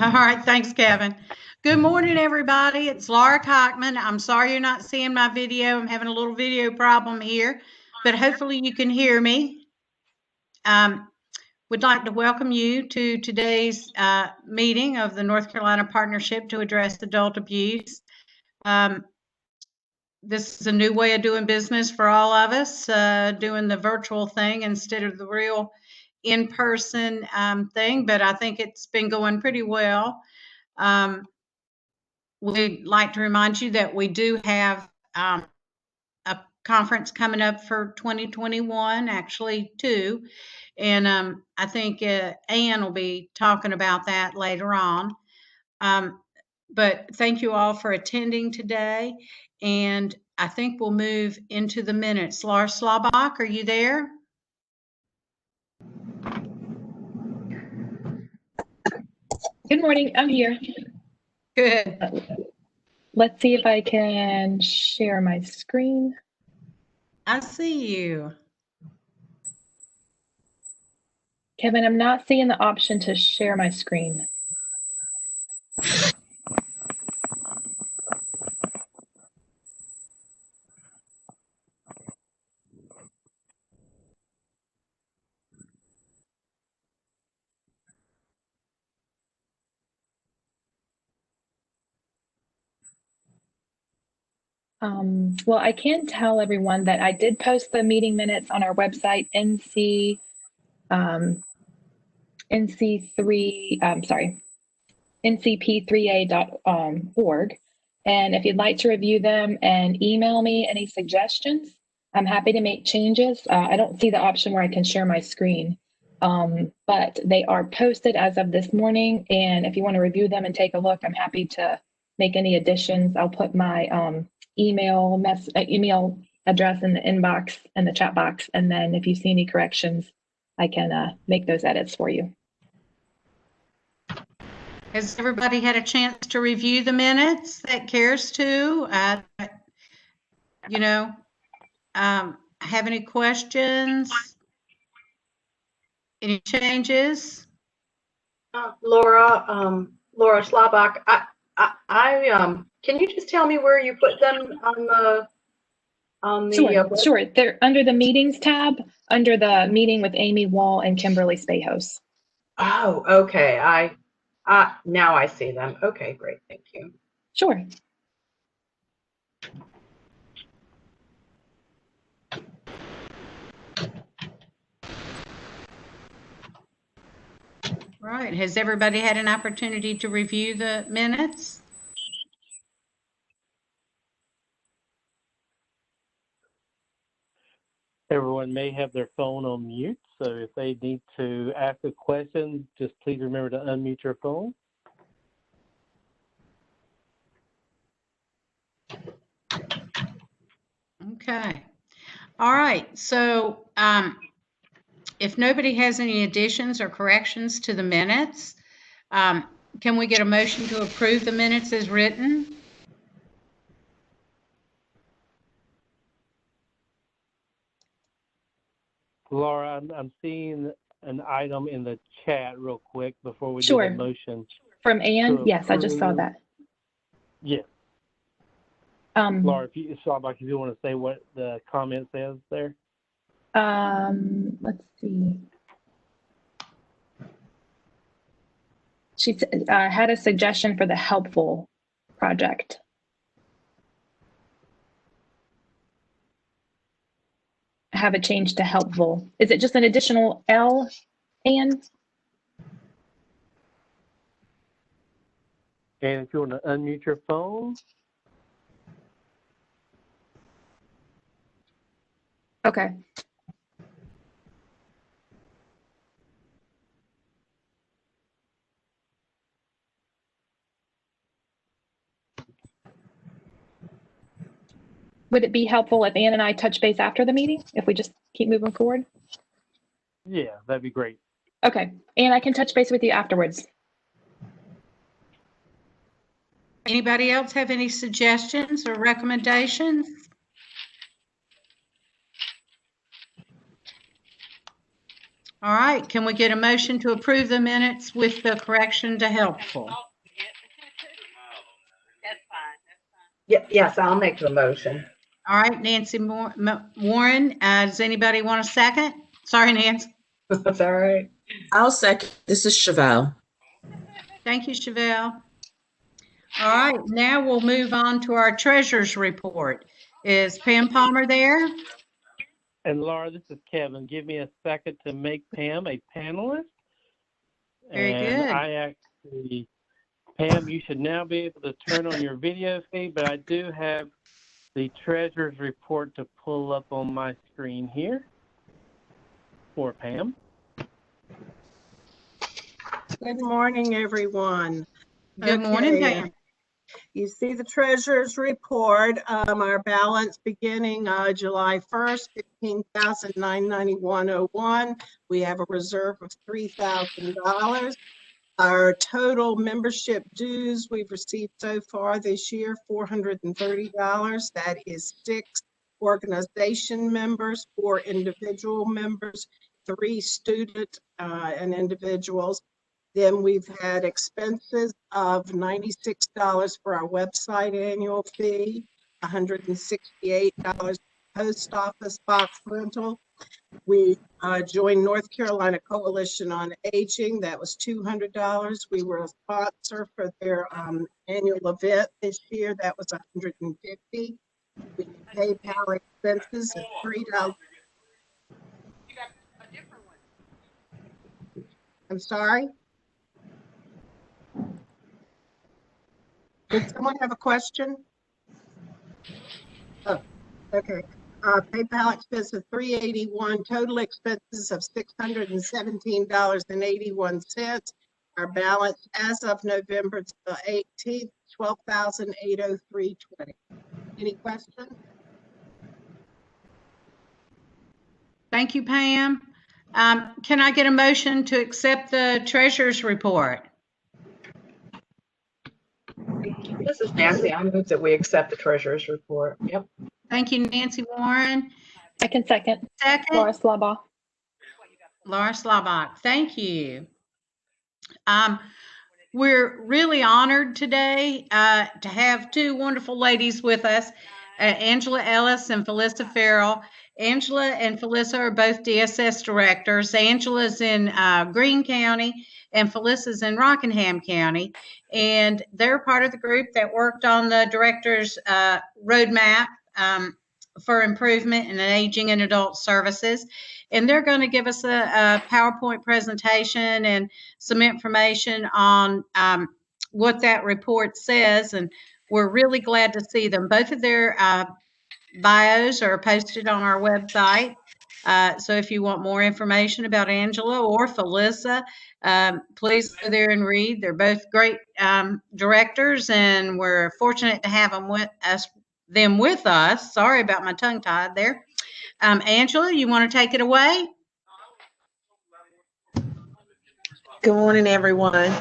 All right, thanks, Kevin. Good morning, everybody. It's Laura Cockman. I'm sorry you're not seeing my video. I'm having a little video problem here, but hopefully you can hear me. Would like to welcome you to today's meeting of the North Carolina Partnership to Address Adult Abuse. This is a new way of doing business for all of us, doing the virtual thing instead of the real in-person thing, but I think it's been going pretty well. We'd like to remind you that we do have a conference coming up for 2021, actually two, and I think Ann will be talking about that later on. But thank you all for attending today, and I think we'll move into the minutes. Laura Slobach, are you there? Good morning, I'm here. Good. Let's see if I can share my screen. I see you. Kevin, I'm not seeing the option to share my screen. Well, I can tell everyone that I did post the meeting minutes on our website, ncp3a.org. And if you'd like to review them and email me any suggestions, I'm happy to make changes. I don't see the option where I can share my screen, but they are posted as of this morning. And if you want to review them and take a look, I'm happy to make any additions. I'll put my email address in the inbox and the chat box. And then if you see any corrections, I can make those edits for you. Has everybody had a chance to review the minutes that cares to? Have any questions? Any changes? Laura Slobach, can you just tell me where you put them on the Sure. They're under the meetings tab, under the meeting with Amy Wall and Kimberly Spahos. Oh, okay. Now I see them. Okay, great. Thank you. Sure. Right. Has everybody had an opportunity to review the minutes? Everyone may have their phone on mute, so if they need to ask a question, just please remember to unmute your phone. Okay. All right. So if nobody has any additions or corrections to the minutes, can we get a motion to approve the minutes as written? Laura, I'm seeing an item in the chat real quick before we do Sure. the motion. From Ann? Yes, I just saw that. Yes. Laura, if you want to say what the comment says there. Let's see. She had a suggestion for the helpful project. Have it changed to helpful. Is it just an additional L, Ann? And if you want to unmute your phone. Okay. Would it be helpful if Ann and I touch base after the meeting, if we just keep moving forward? Yeah, that'd be great. Okay, and I can touch base with you afterwards. Anybody else have any suggestions or recommendations? All right, can we get a motion to approve the minutes with the correction to helpful? Yes, I'll make the motion. All right, Nancy Warren, does anybody want a second? Sorry, Nancy. That's all right. I'll second. This is Chevelle. Thank you, Chevelle. All right, now we'll move on to our treasurer's report. Is Pam Palmer there? And Laura, this is Kevin. Give me a second to make Pam a panelist. Very and good. I actually, Pam, you should now be able to turn on your video feed, but I do have the treasurer's report to pull up on my screen here for Pam. Good morning, everyone. Good morning, Okay, Pam. You see the treasurer's report. Our balance beginning July 1st, $15,991.01. We have a reserve of $3,000. Our total membership dues we've received so far this year, $430. That is 6 organization members, 4 individual members, 3 student and individuals. Then we've had expenses of $96 for our website annual fee, $168 post office box rental. We joined North Carolina Coalition on Aging. That was $200. We were a sponsor for their annual event this year. That was $150. We PayPal expenses of $3. I'm sorry? Did someone have a question? Oh, okay. PayPal expense of $381, total expenses of $617.81. Our balance as of November 18th, $12,803.20. Any questions? Thank you, Pam. Can I get a motion to accept the treasurer's report? This is Nancy. I move that we accept the treasurer's report. Yep. Thank you, Nancy Warren. I can second. Second, Laura Slabach. Laura Slabach. Thank you. We're really honored today to have 2 wonderful ladies with us, Angela Ellis and Felissa Farrell. Angela and Felissa are both DSS directors. Angela's in Greene County and Felissa's in Rockingham County. And they're part of the group that worked on the director's roadmap for improvement in aging and adult services. And they're going to give us a PowerPoint presentation and some information on what that report says. And we're really glad to see them. Both of their bios are posted on our website. So if you want more information about Angela or Felissa, please go there and read. They're both great directors, and we're fortunate to have them with us. Sorry about my tongue tied there. Angela, you want to take it away? Good morning, everyone.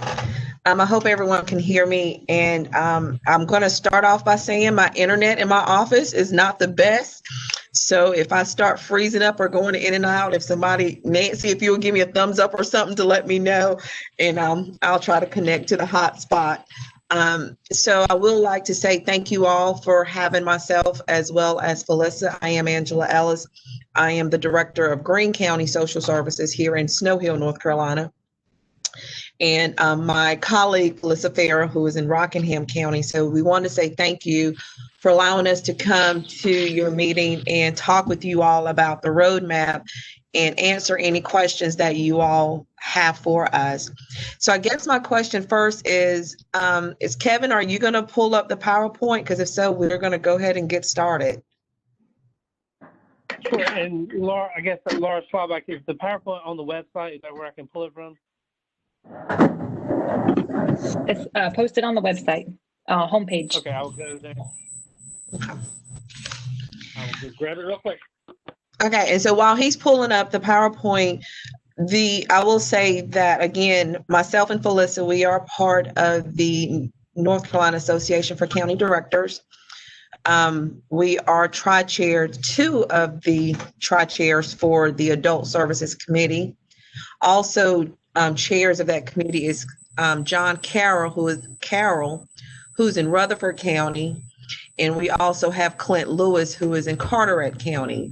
I hope everyone can hear me. And I'm going to start off by saying my internet in my office is not the best. So if I start freezing up or going in and out, if somebody, Nancy, if you'll give me a thumbs up or something to let me know, and I'll try to connect to the hotspot. So I would like to say thank you all for having myself as well as Felissa. I am Angela Ellis. I am the director of Greene County Social Services here in Snow Hill, North Carolina. And my colleague, Felissa Farrell, who is in Rockingham County. So we want to say thank you for allowing us to come to your meeting and talk with you all about the roadmap and answer any questions that you all have for us. So I guess my question first is Kevin, are you going to pull up the PowerPoint? Because if so, we're going to go ahead and get started. Sure. And Laura, I guess Laura Slabach, is the PowerPoint on the website? Is that where I can pull it from? It's posted on the website homepage. Okay, I'll go there. I'll just grab it real quick. Okay, and so while he's pulling up the PowerPoint, I will say that, again, myself and Felissa, we are part of the North Carolina Association for County Directors. We are tri-chaired, 2 of the tri-chairs for the Adult Services Committee. Also, chairs of that committee is John Carroll, who's in Rutherford County, and we also have Clint Lewis, who is in Carteret County.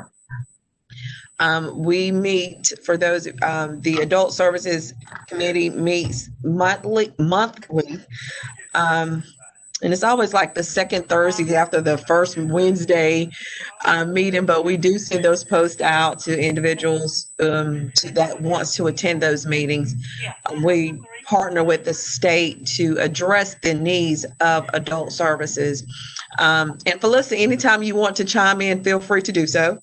We meet, for those, the Adult Services Committee meets monthly. And it's always like the second Thursday after the first Wednesday meeting, but we do send those posts out to individuals that wants to attend those meetings. We partner with the state to address the needs of adult services. And Felissa, anytime you want to chime in, feel free to do so.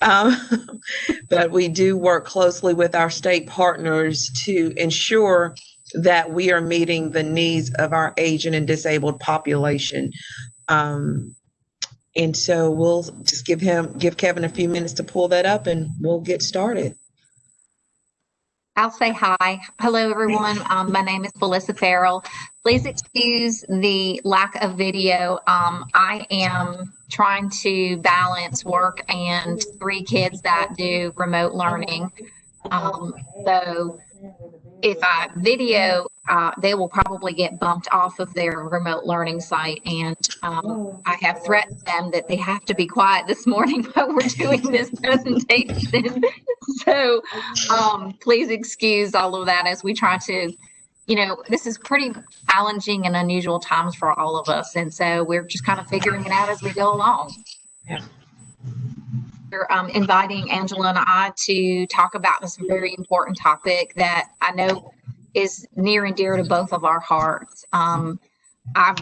But we do work closely with our state partners to ensure that we are meeting the needs of our aging and disabled population. And so we'll just give Kevin a few minutes to pull that up and we'll get started. I'll say hi. Hello, everyone. My name is Felissa Farrell. Please excuse the lack of video. I am trying to balance work and 3 kids that do remote learning. So if I video, they will probably get bumped off of their remote learning site. And I have threatened them that they have to be quiet this morning while we're doing this presentation. So please excuse all of that as we try to, this is pretty challenging and unusual times for all of us. And so we're just kind of figuring it out as we go along. Yeah. We're inviting Angela and I to talk about this very important topic that I know is near and dear to both of our hearts. I've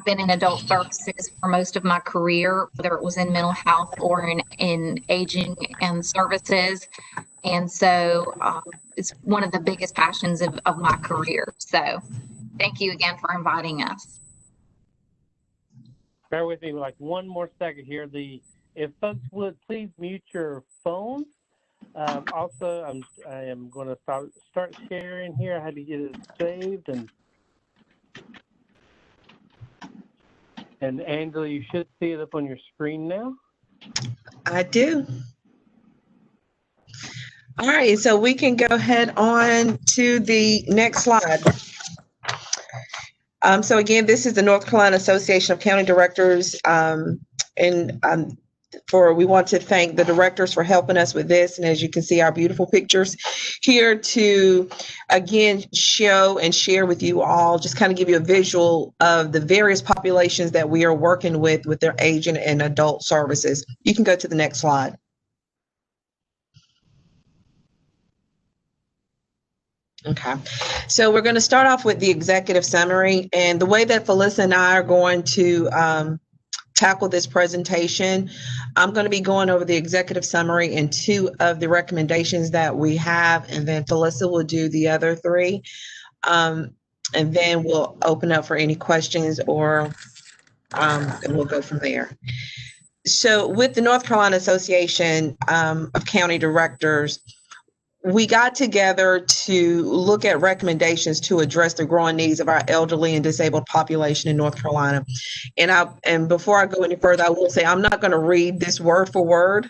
been in adult services for most of my career, whether it was in mental health or in aging and services. And so it's one of the biggest passions of my career. So thank you again for inviting us. Bear with me like one more second here. If folks would please mute your phones. Also, I am going to start sharing here. I had to get it saved, and Angela, you should see it up on your screen now. I do. All right, so we can go ahead on to the next slide. So again, this is the North Carolina Association of County Directors, we want to thank the directors for helping us with this. And as you can see, our beautiful pictures here to, again, show and share with you all, just kind of give you a visual of the various populations that we are working with their aging and adult services. You can go to the next slide. Okay, so we're going to start off with the executive summary, and the way that Felissa and I are going to tackle this presentation, I'm going to be going over the executive summary and 2 of the recommendations that we have, and then Felissa will do the other 3, and then we'll open up for any questions and we'll go from there. So with the North Carolina Association of County Directors, we got together to look at recommendations to address the growing needs of our elderly and disabled population in North Carolina. And before I go any further, I will say I'm not going to read this word for word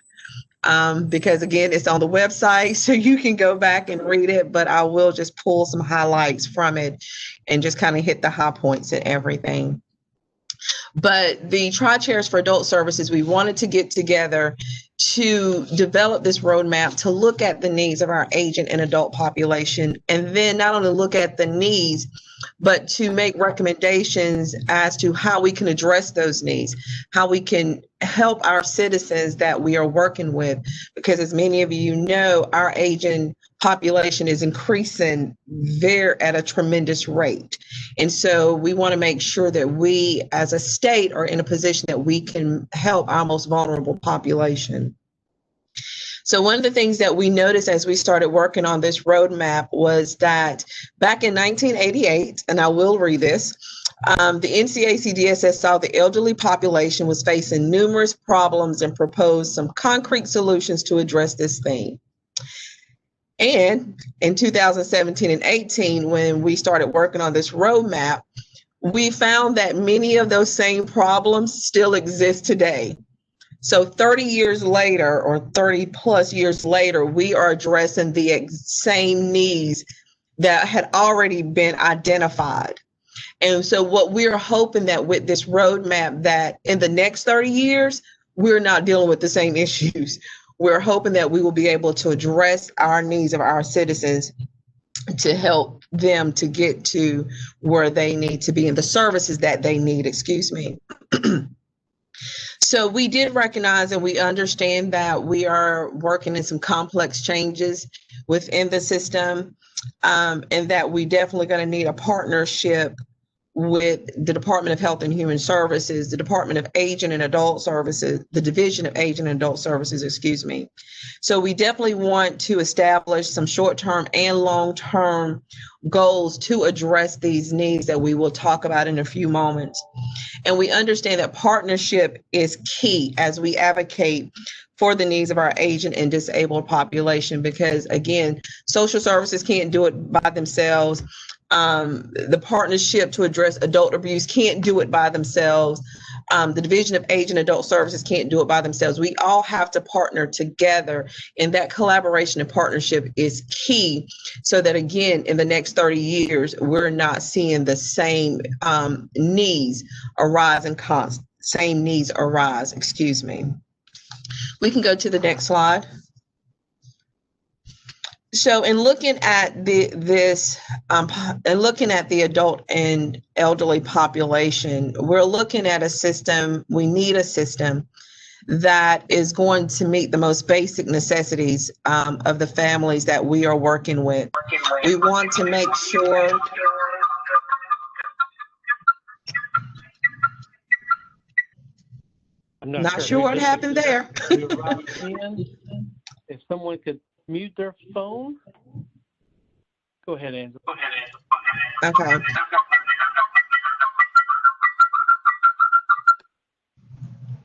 because, again, it's on the website, so you can go back and read it, but I will just pull some highlights from it and just kind of hit the high points and everything. But the Tri-Chairs for Adult Services, we wanted to get together to develop this roadmap to look at the needs of our aging and adult population, and then not only look at the needs, but to make recommendations as to how we can address those needs, how we can help our citizens that we are working with, because as many of you know, our aging population is increasing at a tremendous rate. And so we want to make sure that we as a state are in a position that we can help our most vulnerable population. So one of the things that we noticed as we started working on this roadmap was that back in 1988, and I will read this, the NCACDSS saw the elderly population was facing numerous problems and proposed some concrete solutions to address this theme. And in 2017 and 18, when we started working on this roadmap, we found that many of those same problems still exist today. So 30 years later, or 30 plus years later, we are addressing the same needs that had already been identified. And so what we're hoping that with this roadmap, that in the next 30 years, we're not dealing with the same issues. We're hoping that we will be able to address our needs of our citizens to help them to get to where they need to be and the services that they need, excuse me. So we did recognize and we understand that we are working in some complex changes within the system, and that we definitely going to need a partnership with the Department of Health and Human Services, the Department of Aging and Adult Services, the Division of Aging and Adult Services, excuse me. So we definitely want to establish some short-term and long-term goals to address these needs that we will talk about in a few moments. And we understand that partnership is key as we advocate for the needs of our aging and disabled population, because again, social services can't do it by themselves. The partnership to address adult abuse can't do it by themselves. The Division of Age and Adult Services can't do it by themselves. We all have to partner together, and that collaboration and partnership is key so that, again, in the next 30 years, we're not seeing the same needs arise excuse me. We can go to the next slide. So in looking at the adult and elderly population, we're looking at a system, we need a system that is going to meet the most basic necessities of the families that we are working with. We want to make sure I'm not sure what happened there. If someone could mute their phone. Go ahead, Andrew. Okay.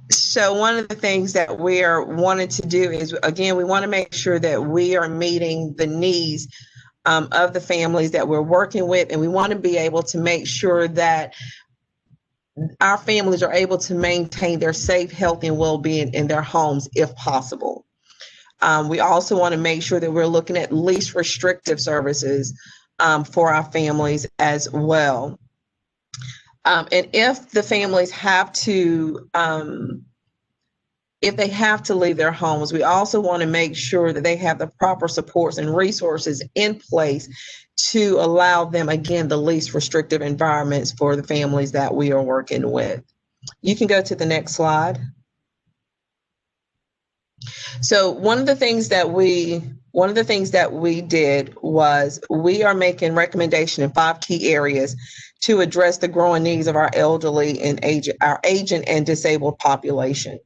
So one of the things that we are wanting to do is, again, we want to make sure that we are meeting the needs of the families that we're working with, and we want to be able to make sure that our families are able to maintain their safe, health, and well-being in their homes if possible. We also want to make sure that we're looking at least restrictive services for our families as well. And if the families have to, if they have to leave their homes, we also want to make sure that they have the proper supports and resources in place to allow them, again, the least restrictive environments for the families that we are working with. You can go to the next slide. So one of the things that we did was we are making recommendation in 5 key areas to address the growing needs of our elderly and our aging and disabled population.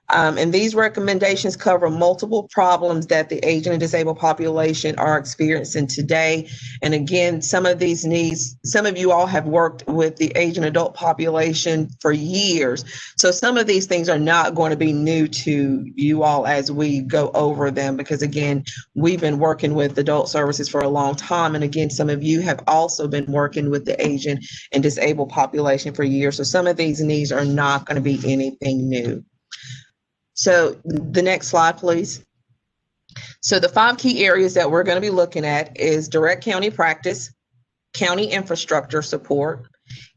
And these recommendations cover multiple problems that the aging and disabled population are experiencing today. And again, some of these needs, some of you all have worked with the aging adult population for years. So some of these things are not going to be new to you all as we go over them, because again, we've been working with adult services for a long time. And again, some of you have also been working with the aging and disabled population for years. So some of these needs are not going to be anything new. So the next slide, please. So the 5 key areas that we're going to be looking at is direct county practice, county infrastructure support,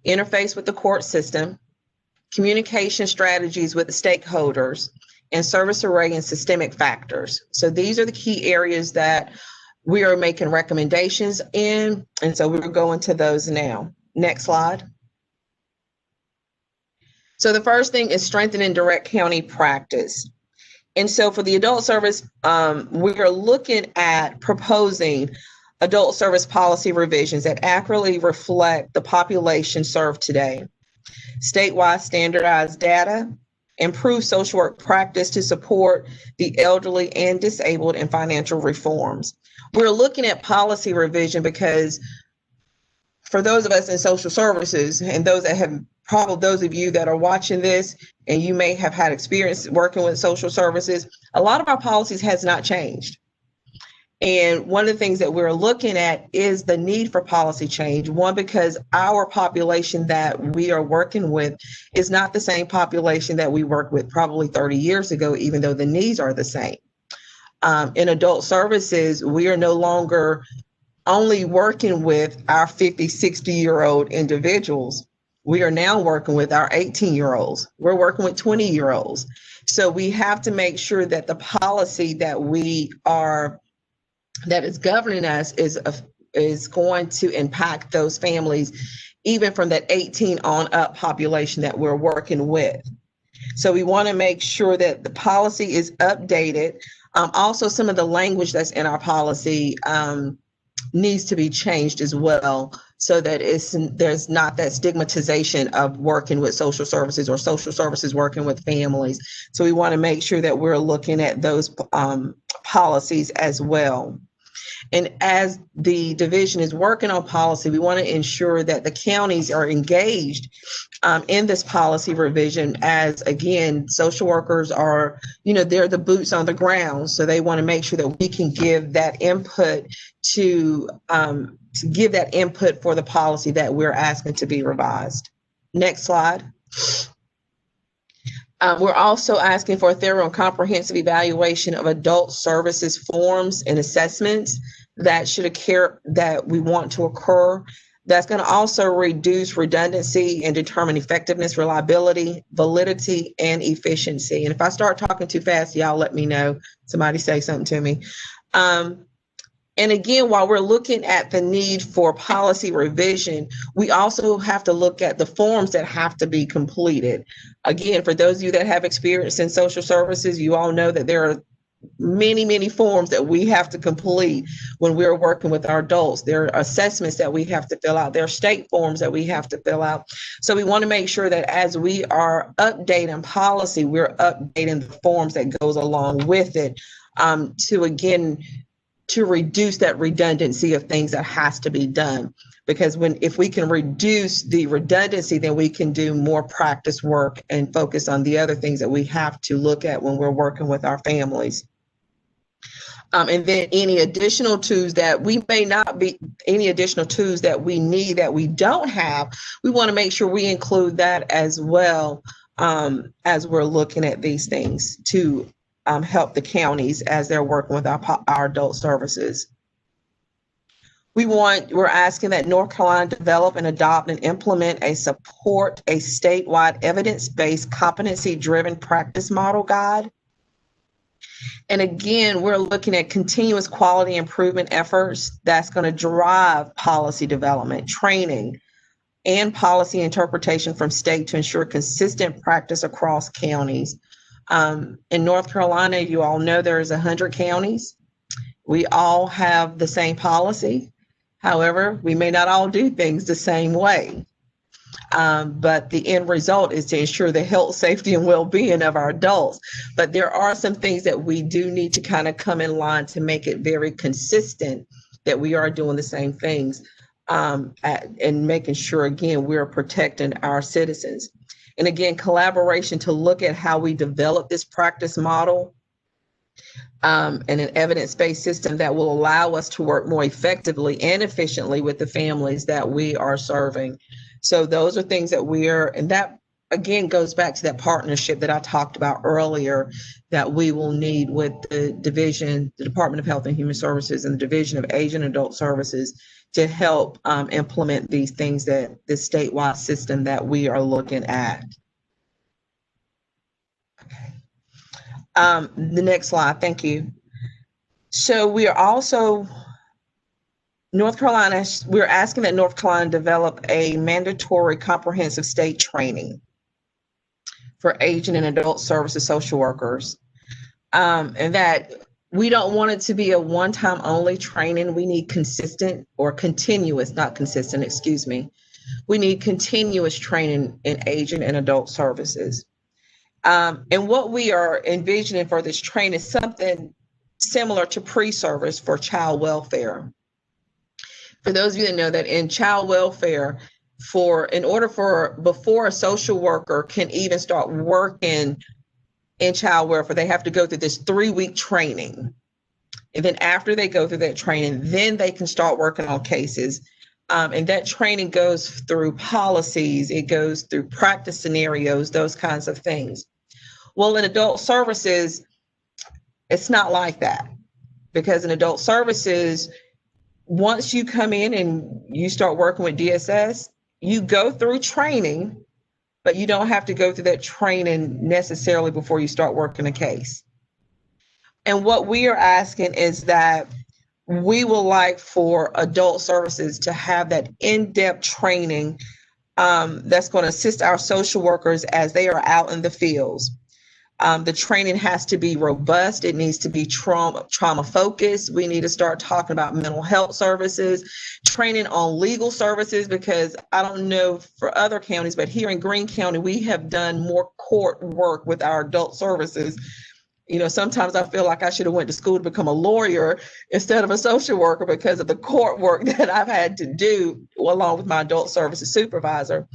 interface with the court system, communication strategies with the stakeholders, and service array and systemic factors. So these are the key areas that we are making recommendations in. And so we're going to those now. Next slide. So the first thing is strengthening direct county practice. And so for the adult service, we are looking at proposing adult service policy revisions that accurately reflect the population served today. Statewide standardized data, improve social work practice to support the elderly and disabled, and financial reforms. We're looking at policy revision because for those of us in social services and those that have probably those of you that are watching this and you may have had experience working with social services, a lot of our policies has not changed. And one of the things that we're looking at is the need for policy change. One, because our population that we are working with is not the same population that we worked with probably 30 years ago, even though the needs are the same. In adult services, we are no longer only working with our 50, 60-year-old individuals. We are now working with our 18-year-olds. We're working with 20-year-olds. So we have to make sure that the policy that that is governing us is going to impact those families, even from that 18 on up population that we're working with. So we want to make sure that the policy is updated. Also, some of the language that's in our policy needs to be changed as well, so that there's not that stigmatization of working with social services or social services working with families. So we want to make sure that we're looking at those policies as well. And as the division is working on policy, we want to ensure that the counties are engaged in this policy revision, as again, social workers are, they're the boots on the ground. So they want to make sure that we can give that input to give that input for the policy that we're asking to be revised. Next slide. We're also asking for a thorough and comprehensive evaluation of adult services forms and assessments that we want to occur. That's going to also reduce redundancy and determine effectiveness, reliability, validity, and efficiency. And if I start talking too fast, y'all let me know. Somebody say something to me. And again, while we're looking at the need for policy revision, we also have to look at the forms that have to be completed. Again, for those of you that have experience in social services, you all know that there are many, many forms that we have to complete when we're working with our adults. There are assessments that we have to fill out. There are state forms that we have to fill out. So we want to make sure that as we are updating policy, we're updating the forms that goes along with it to reduce that redundancy of things that has to be done. Because if we can reduce the redundancy, then we can do more practice work and focus on the other things that we have to look at when we're working with our families. And then any additional tools that we need that we don't have, we want to make sure we include that as well, as we're looking at these things to help the counties as they're working with our adult services. We're asking that North Carolina develop and adopt and implement a statewide evidence-based competency-driven practice model guide. And again, we're looking at continuous quality improvement efforts that's going to drive policy development, training, and policy interpretation from state to ensure consistent practice across counties. In North Carolina, you all know there's 100 counties. We all have the same policy. However, we may not all do things the same way. But the end result is to ensure the health, safety, and well-being of our adults. But there are some things that we do need to kind of come in line to make it very consistent that we are doing the same things and making sure, again, we're protecting our citizens. And again, collaboration to look at how we develop this practice model and an evidence-based system that will allow us to work more effectively and efficiently with the families that we are serving. So those are things that and that again goes back to that partnership that I talked about earlier that we will need with the Department of Health and Human Services and the Division of Age and Adult Services to help implement these things, that this statewide system that we are looking at. Okay. The next slide, thank you. So we are also, we're asking that North Carolina develop a mandatory comprehensive state training for aging and adult services social workers. And that we don't want it to be a one-time only training. We need We need continuous training in aging and adult services. And what we are envisioning for this training is something similar to pre-service for child welfare. For those of you that know that in child welfare, before a social worker can even start working in child welfare, they have to go through this 3-week training. And then after they go through that training, then they can start working on cases. And that training goes through policies, it goes through practice scenarios, those kinds of things. Well, in adult services, it's not like that, because in adult services, once you come in and you start working with DSS, you go through training, but you don't have to go through that training necessarily before you start working a case. And what we are asking is that we would like for adult services to have that in-depth training that's going to assist our social workers as they are out in the fields. The training has to be robust. It needs to be trauma focused. We need to start talking about mental health services, training on legal services, because I don't know for other counties, but here in Greene County, we have done more court work with our adult services. You know, sometimes I feel like I should have went to school to become a lawyer instead of a social worker because of the court work that I've had to do along with my adult services supervisor.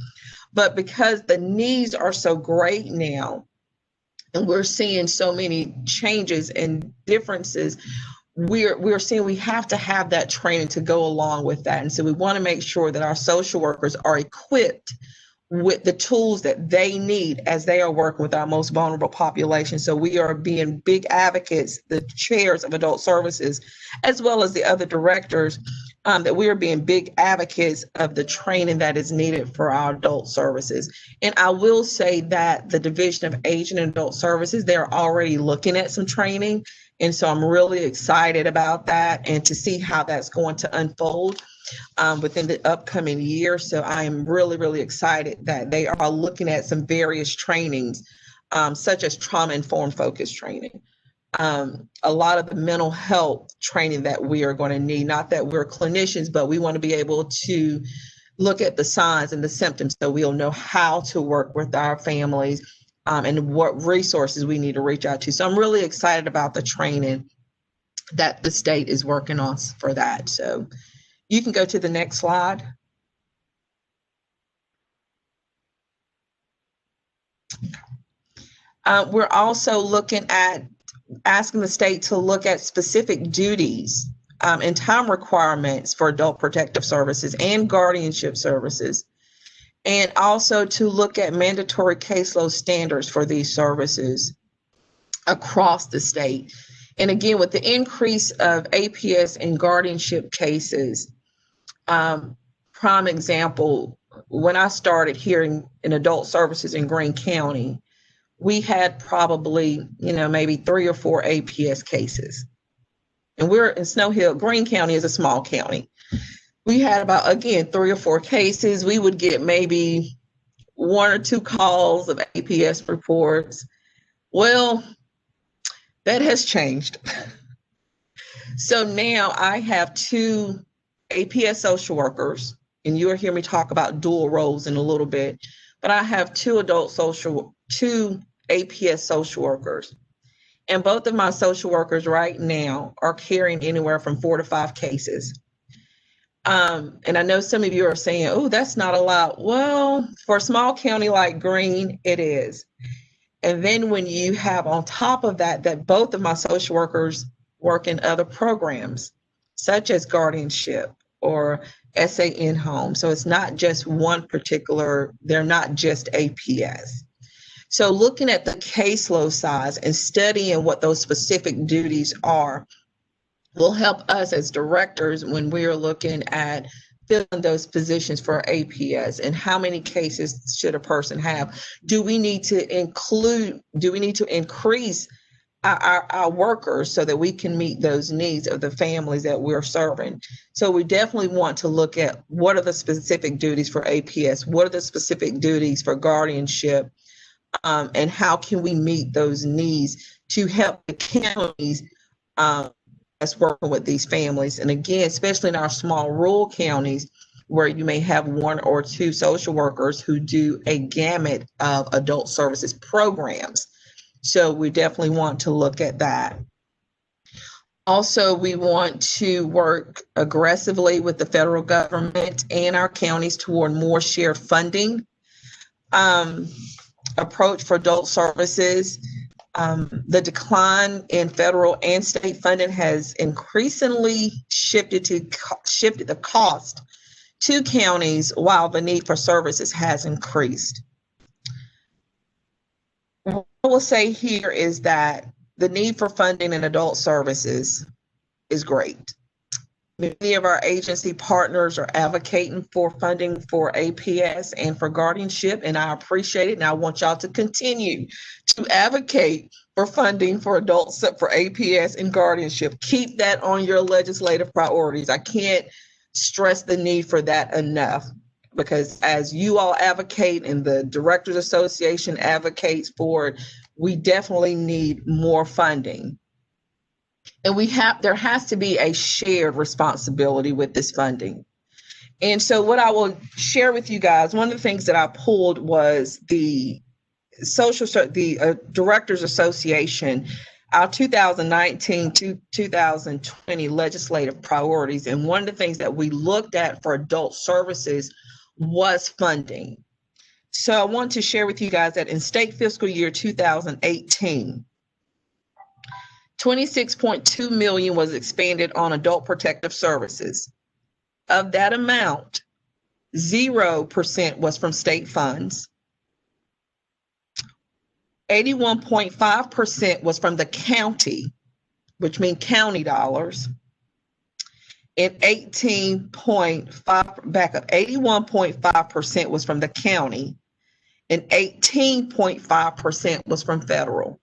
But because the needs are so great now, and we're seeing so many changes and differences, we're seeing we have to have that training to go along with that. And so we want to make sure that our social workers are equipped with the tools that they need as they are working with our most vulnerable population. So we are being big advocates, the chairs of adult services, as well as the other directors, that we are being big advocates of the training that is needed for our adult services. And I will say that the Division of Aging and Adult Services, they're already looking at some training. And so I'm really excited about that and to see how that's going to unfold within the upcoming year. So I am really, really excited that they are looking at some various trainings, such as trauma-informed focus training. A lot of the mental health training that we are going to need, not that we're clinicians, but we want to be able to look at the signs and the symptoms so we'll know how to work with our families and what resources we need to reach out to. So I'm really excited about the training that the state is working on for that. So you can go to the next slide. We're also looking at asking the state to look at specific duties and time requirements for adult protective services and guardianship services, and also to look at mandatory caseload standards for these services across the state. And again, with the increase of APS and guardianship cases, prime example, when I started here in adult services in Greene County, we had probably, maybe 3 or 4 APS cases. And we're in Snow Hill. Greene County is a small county. We had about, again, 3 or 4 cases. We would get maybe 1 or 2 calls of APS reports. Well, that has changed. So now I have 2 APS social workers, and you'll hear me talk about dual roles in a little bit, but I have 2 APS social workers. And both of my social workers right now are carrying anywhere from 4 to 5 cases. And I know some of you are saying, oh, that's not a lot. Well, for a small county like Greene, it is. And then when you have on top of that both of my social workers work in other programs, such as guardianship or SA in-home. So it's not just one particular, they're not just APS. So looking at the caseload size and studying what those specific duties are will help us as directors when we are looking at filling those positions for APS and how many cases should a person have. Do we need to increase our workers so that we can meet those needs of the families that we're serving? So we definitely want to look at what are the specific duties for APS, what are the specific duties for guardianship, and how can we meet those needs to help the counties that's working with these families. And again, especially in our small rural counties where you may have 1 or 2 social workers who do a gamut of adult services programs. So we definitely want to look at that. Also, we want to work aggressively with the federal government and our counties toward more shared funding approach for adult services. the decline in federal and state funding has increasingly shifted the cost to counties while the need for services has increased. What I will say here is that the need for funding in adult services is great. Many of our agency partners are advocating for funding for APS and for guardianship, and I appreciate it. And I want y'all to continue to advocate for funding for adults for APS and guardianship. Keep that on your legislative priorities. I can't stress the need for that enough, because as you all advocate and the Directors Association advocates for it, we definitely need more funding. And there has to be a shared responsibility with this funding. And so what I will share with you guys, one of the things that I pulled was the Directors Association, our 2019 to 2020 legislative priorities. And one of the things that we looked at for adult services was funding. So I want to share with you guys that in state fiscal year 2018, $26.2 million was expended on adult protective services. Of that amount, 0% was from state funds. 81.5% was from the county, which means county dollars. And 81.5% was from the county, and 18.5% was from federal.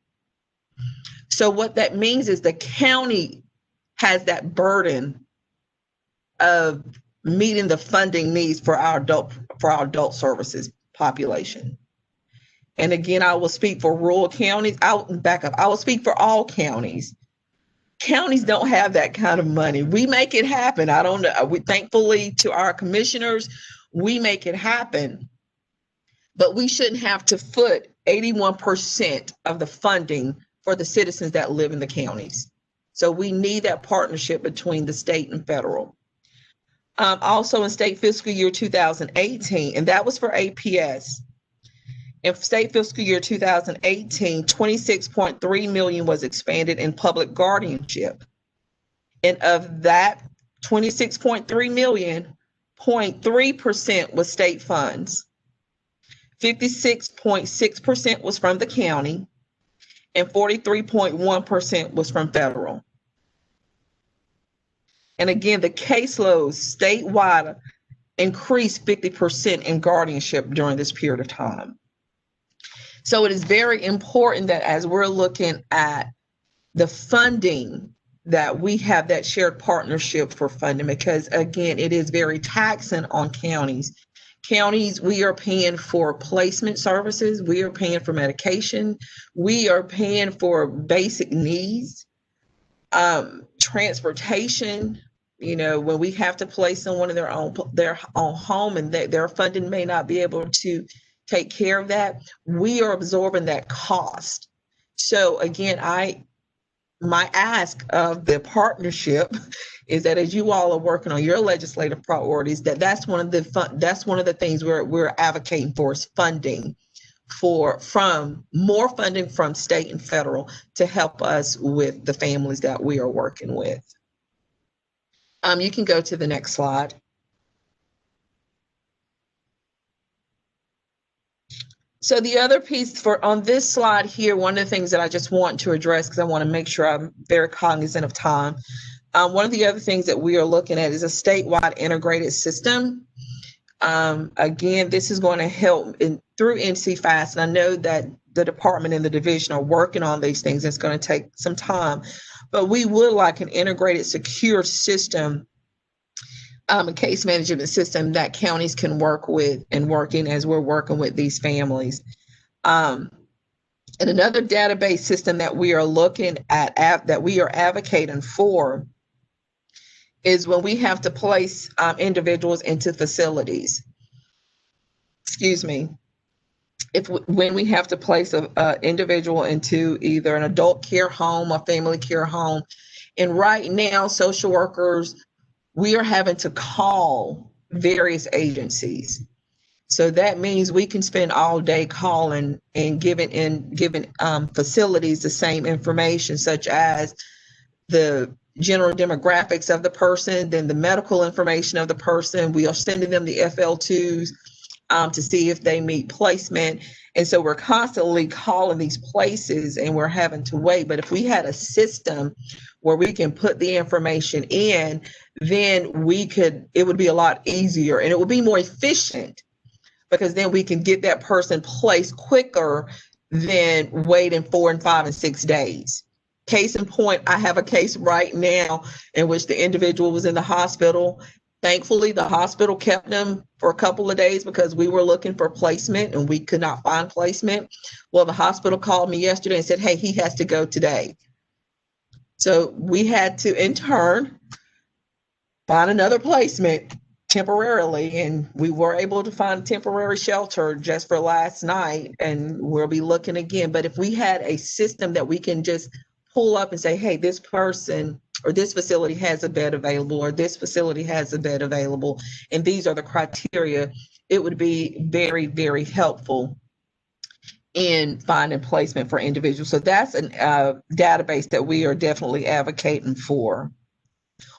So what that means is the county has that burden of meeting the funding needs for our adult services population. And again, I will speak for rural counties. I will speak for all counties. Counties don't have that kind of money. We make it happen. I don't know. Thankfully to our commissioners, we make it happen. But we shouldn't have to foot 81% of the funding for the citizens that live in the counties. So we need that partnership between the state and federal. Also in state fiscal year 2018, and that was for APS. In state fiscal year 2018, $26.3 million was expanded in public guardianship. And of that $26.3 million, 0.3% was state funds. 56.6% was from the county, and 43.1% was from federal. And again, the caseloads statewide increased 50% in guardianship during this period of time. So it is very important that as we're looking at the funding, that we have that shared partnership for funding, because again, it is very taxing on counties. Counties, we are paying for placement services, we are paying for medication, we are paying for basic needs, transportation. You know, when we have to place someone in their own home and their funding may not be able to take care of that, we are absorbing that cost. So again, my ask of the partnership is that as you all are working on your legislative priorities, that's one of the things we're advocating for, is funding from more funding from state and federal to help us with the families that we are working with. You can go to the next slide. So the other piece on this slide here, one of the things that I just want to address, because I want to make sure I'm very cognizant of time. One of the other things that we are looking at is a statewide integrated system. Again, this is going to help through NCPAAA, and I know that the department and the division are working on these things. It's going to take some time, but we would like an integrated, secure system, a case management system that counties can work with and working as we're working with these families. And another database system that we are looking at that we are advocating for is when we have to place individuals into facilities. Excuse me. When we have to place an individual into either an adult care home or family care home. And right now, social workers, we are having to call various agencies. So that means we can spend all day calling and giving facilities the same information, such as the general demographics of the person, then the medical information of the person. We are sending them the FL2s to see if they meet placement. And so we're constantly calling these places and we're having to wait. But if we had a system where we can put the information in, then it would be a lot easier and it would be more efficient, because then we can get that person placed quicker than waiting 4 and 5 and 6 days. Case in point, I have a case right now in which the individual was in the hospital. Thankfully, the hospital kept them for a couple of days because we were looking for placement and we could not find placement. Well, the hospital called me yesterday and said, hey, he has to go today. So we had to, in turn, find another placement temporarily, and we were able to find temporary shelter just for last night, and we'll be looking again. But if we had a system that we can just pull up and say, hey, this person or this facility has a bed available, or this facility has a bed available, and these are the criteria, it would be very, very helpful in finding placement for individuals. So that's a database that we are definitely advocating for.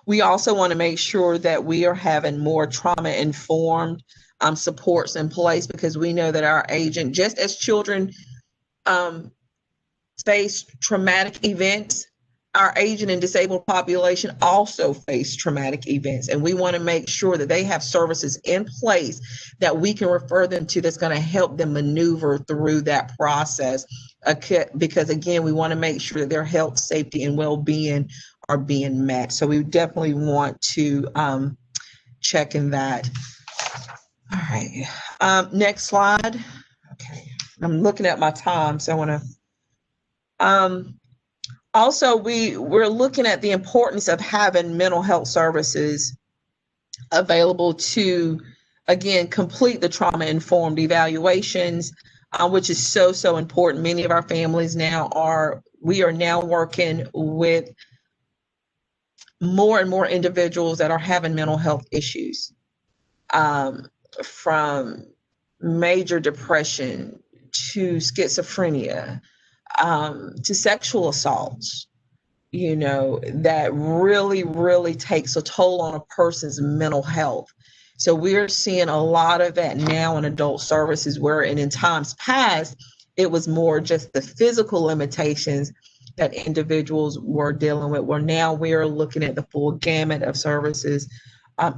We also want to make sure that we are having more trauma-informed supports in place, because we know that our agent, just as children face traumatic events, our aging and disabled population also face traumatic events. And we want to make sure that they have services in place that we can refer them to that's going to help them maneuver through that process. Because again, we want to make sure that their health, safety, and well-being are being met. So we definitely want to check in that. All right, next slide. Okay, I'm looking at my time, so I want to. Also, we're looking at the importance of having mental health services available to, again, complete the trauma-informed evaluations, which is so important. Many of our families we are now working with more and more individuals that are having mental health issues, from major depression to schizophrenia, to sexual assaults, that really takes a toll on a person's mental health. So we're seeing a lot of that now in adult services, where in times past, it was more just the physical limitations that individuals were dealing with, where now we're looking at the full gamut of services,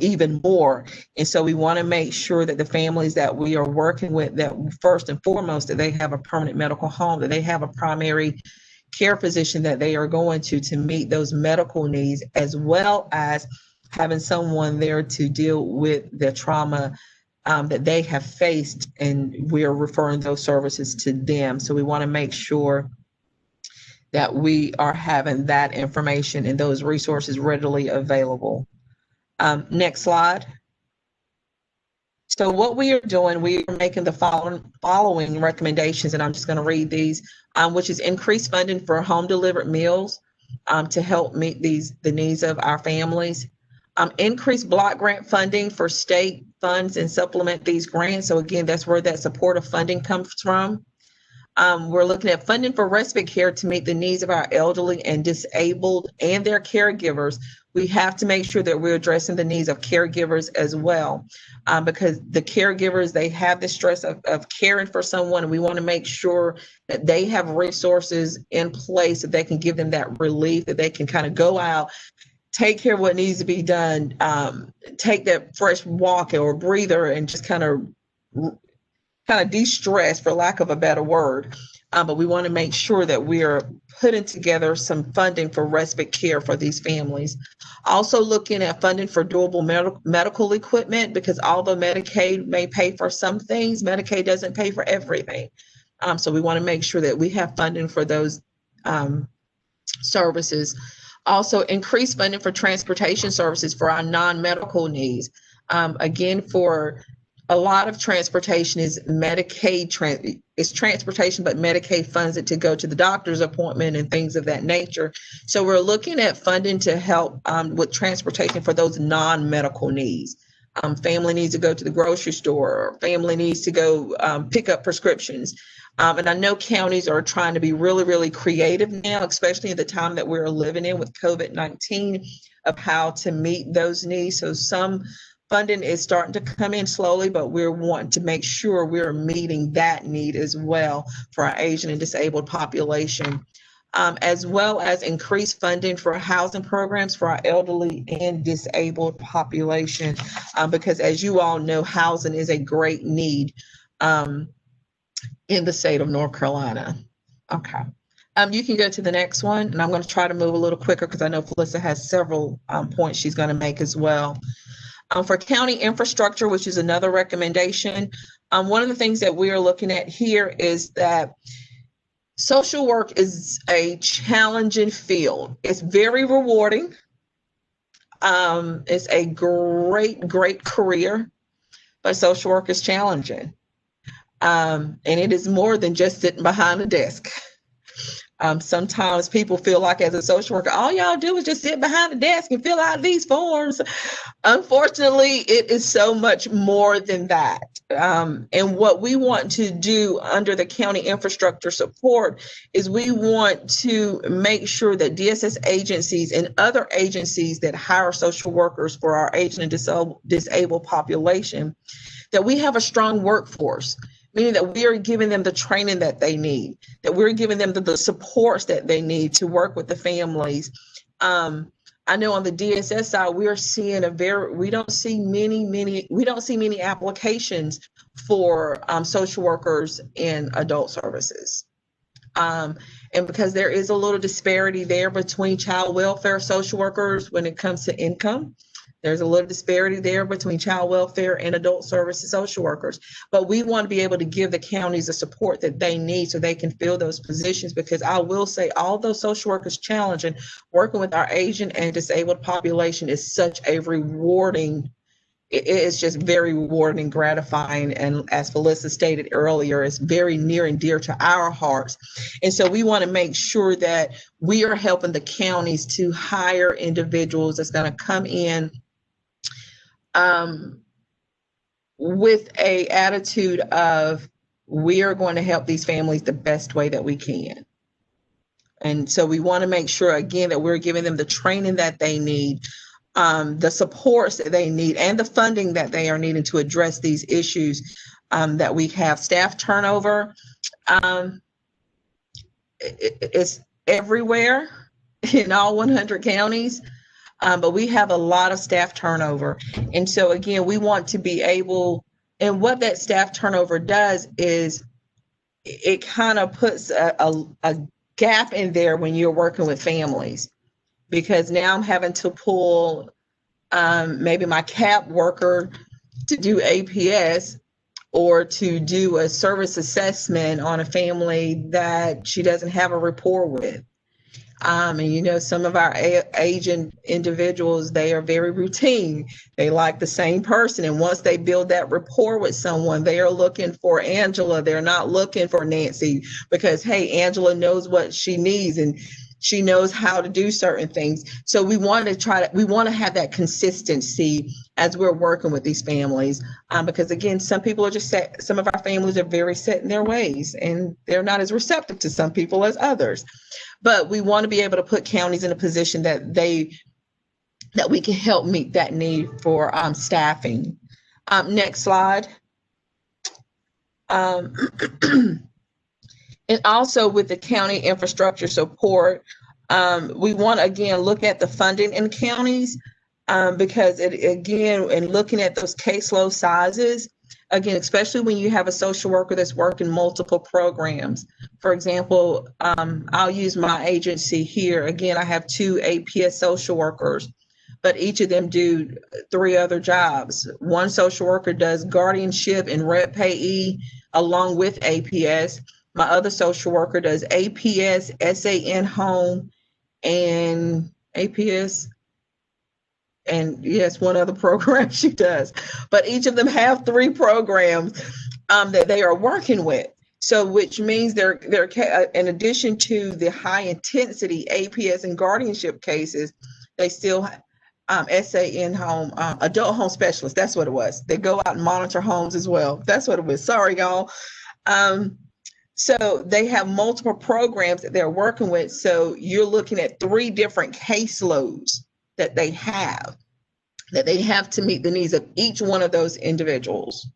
even more. And so we want to make sure that the families that we are working with, that first and foremost, that they have a permanent medical home, that they have a primary care physician that they are going to meet those medical needs, as well as having someone there to deal with the trauma that they have faced, and we're referring those services to them. So we want to make sure that we are having that information and those resources readily available. Next slide. So what we are doing, we are making the following recommendations, and I'm just going to read these, which is increased funding for home delivered meals to help meet the needs of our families. Increase block grant funding for state funds and supplement these grants. So again, that's where that supportive funding comes from. We're looking at funding for respite care to meet the needs of our elderly and disabled and their caregivers. We have to make sure that we're addressing the needs of caregivers as well, because the caregivers, they have the stress of caring for someone, and we want to make sure that they have resources in place that they can give them that relief, that they can kind of go out, take care of what needs to be done, take that fresh walk or breather, and just kind of de-stress, for lack of a better word. But we want to make sure that we are putting together some funding for respite care for these families. Also looking at funding for durable medical equipment, because although Medicaid may pay for some things, Medicaid doesn't pay for everything. So we want to make sure that we have funding for those services. Also increase funding for transportation services for our non-medical needs. Again, for a lot of transportation is Medicaid, it's transportation, but Medicaid funds it to go to the doctor's appointment and things of that nature. So we're looking at funding to help with transportation for those non-medical needs. Family needs to go to the grocery store, or family needs to go pick up prescriptions. And I know counties are trying to be really, really creative now, especially at the time that we're living in with COVID-19, of how to meet those needs. So some funding is starting to come in slowly, but we're wanting to make sure we're meeting that need as well for our Asian and disabled population, as well as increased funding for housing programs for our elderly and disabled population, because as you all know, housing is a great need in the state of North Carolina. Okay. You can go to the next one, and I'm going to try to move a little quicker because I know Felissa has several points she's going to make as well. For county infrastructure, which is another recommendation, one of the things that we are looking at here is that social work is a challenging field. It's very rewarding. It's a great career, but social work is challenging. And it is more than just sitting behind a desk. Sometimes people feel like as a social worker, all y'all do is just sit behind the desk and fill out these forms. Unfortunately, it is so much more than that. And what we want to do under the county infrastructure support is we want to make sure that DSS agencies and other agencies that hire social workers for our Asian and disabled population, that we have a strong workforce, meaning that we are giving them the training that they need, that we're giving them the supports that they need to work with the families. I know on the DSS side, we're seeing we don't see many applications for social workers in adult services. And because there is a little disparity there between child welfare social workers when it comes to income, there's a little disparity there between child welfare and adult services social workers. But we want to be able to give the counties the support that they need so they can fill those positions, because I will say, although social work is challenging, working with our Asian and disabled population is such a rewarding, it is just very rewarding and gratifying. And as Felissa stated earlier, it's very near and dear to our hearts. And so we want to make sure that we are helping the counties to hire individuals that's going to come in with a attitude of, we are going to help these families the best way that we can. And so we want to make sure, again, that we're giving them the training that they need, the supports that they need, and the funding that they are needing to address these issues that we have. Staff turnover it's everywhere in all 100 counties. But we have a lot of staff turnover. And so again, we want to be able, and what that staff turnover does is it kind of puts a gap in there when you're working with families, because now I'm having to pull maybe my CAP worker to do APS or to do a service assessment on a family that she doesn't have a rapport with. And some of our Asian individuals, they are very routine. They like the same person. And once they build that rapport with someone, they are looking for Angela. They're not looking for Nancy, because, hey, Angela knows what she needs and she knows how to do certain things. So we want to have that consistency as we're working with these families, because again, some of our families are very set in their ways and they're not as receptive to some people as others. But we want to be able to put counties in a position that we can help meet that need for staffing. Next slide. And also with the county infrastructure support, we want to again look at the funding in counties, because in looking at those caseload sizes, again, especially when you have a social worker that's working multiple programs. For example, I'll use my agency here. Again, I have 2 APS social workers, but each of them do 3 other jobs. One social worker does guardianship and rep payee along with APS. My other social worker does APS, SAN home, and APS, and yes, one other program she does. But each of them have 3 programs that they are working with. So which means they're in addition to the high intensity APS and guardianship cases, they still SAN home, adult home specialists. That's what it was. They go out and monitor homes as well. That's what it was. Sorry, y'all. So they have multiple programs that they're working with. So you're looking at 3 different caseloads that they have to meet the needs of each one of those individuals.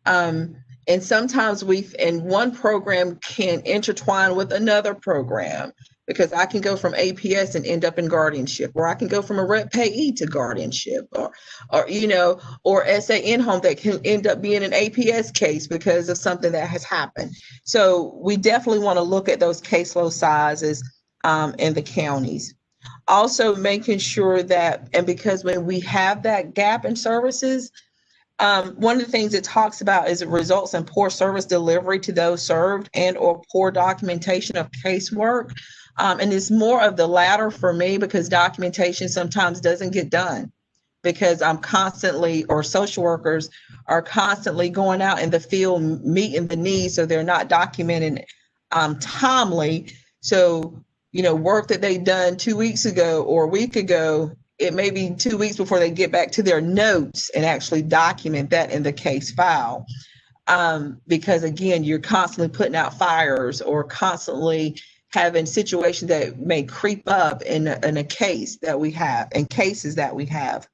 And sometimes one program can intertwine with another program, because I can go from APS and end up in guardianship, or I can go from a rep payee to guardianship, or SAN home that can end up being an APS case because of something that has happened. So we definitely want to look at those caseload sizes in the counties. Also making sure that, and because when we have that gap in services, one of the things it talks about is it results in poor service delivery to those served and or poor documentation of casework. And it's more of the latter for me, because documentation sometimes doesn't get done, because I'm constantly, or social workers are constantly going out in the field meeting the needs, so they're not documenting timely. So, work that they've done 2 weeks ago or a week ago, it may be 2 weeks before they get back to their notes and actually document that in the case file. Because again, you're constantly putting out fires or constantly having situations that may creep up in a case that we have, and cases that we have.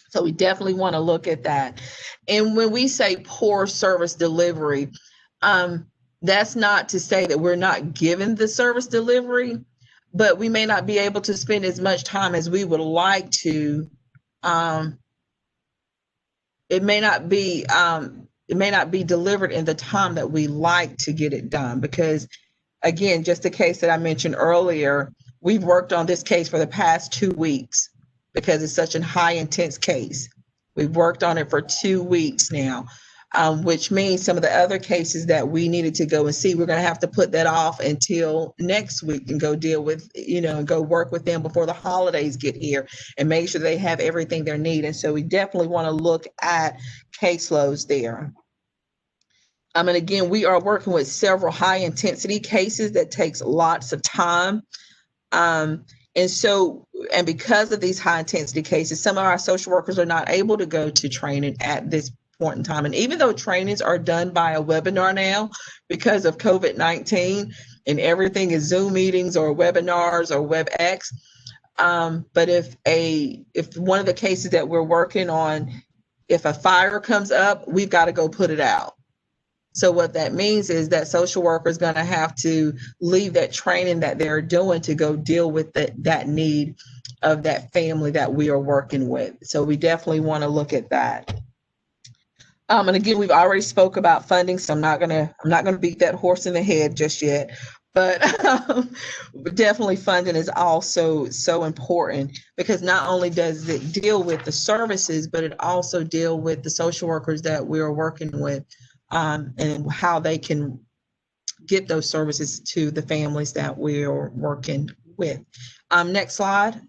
So we definitely want to look at that. And when we say poor service delivery, that's not to say that we're not giving the service delivery, but we may not be able to spend as much time as we would like to. It may not be delivered in the time that we like to get it done, because again, just the case that I mentioned earlier, we've worked on this case for the past 2 weeks because it's such a high intense case. We've worked on it for 2 weeks now, which means some of the other cases that we needed to go and see, we're going to have to put that off until next week and go deal with, and go work with them before the holidays get here and make sure they have everything they need. And so we definitely want to look at caseloads there. And again, we are working with several high intensity cases that takes lots of time. And because of these high intensity cases, some of our social workers are not able to go to training at this point in time. And even though trainings are done by a webinar now because of COVID-19 and everything is Zoom meetings or webinars or WebEx, but if one of the cases that we're working on, if a fire comes up, we've got to go put it out. So what that means is that social worker is going to have to leave that training that they're doing to go deal with that need of that family that we are working with. So we definitely want to look at that. And again, we've already spoke about funding, so I'm not gonna beat that horse in the head just yet. But definitely funding is also so important, because not only does it deal with the services, but it also deal with the social workers that we are working with. And how they can get those services to the families that we're working with. Next slide.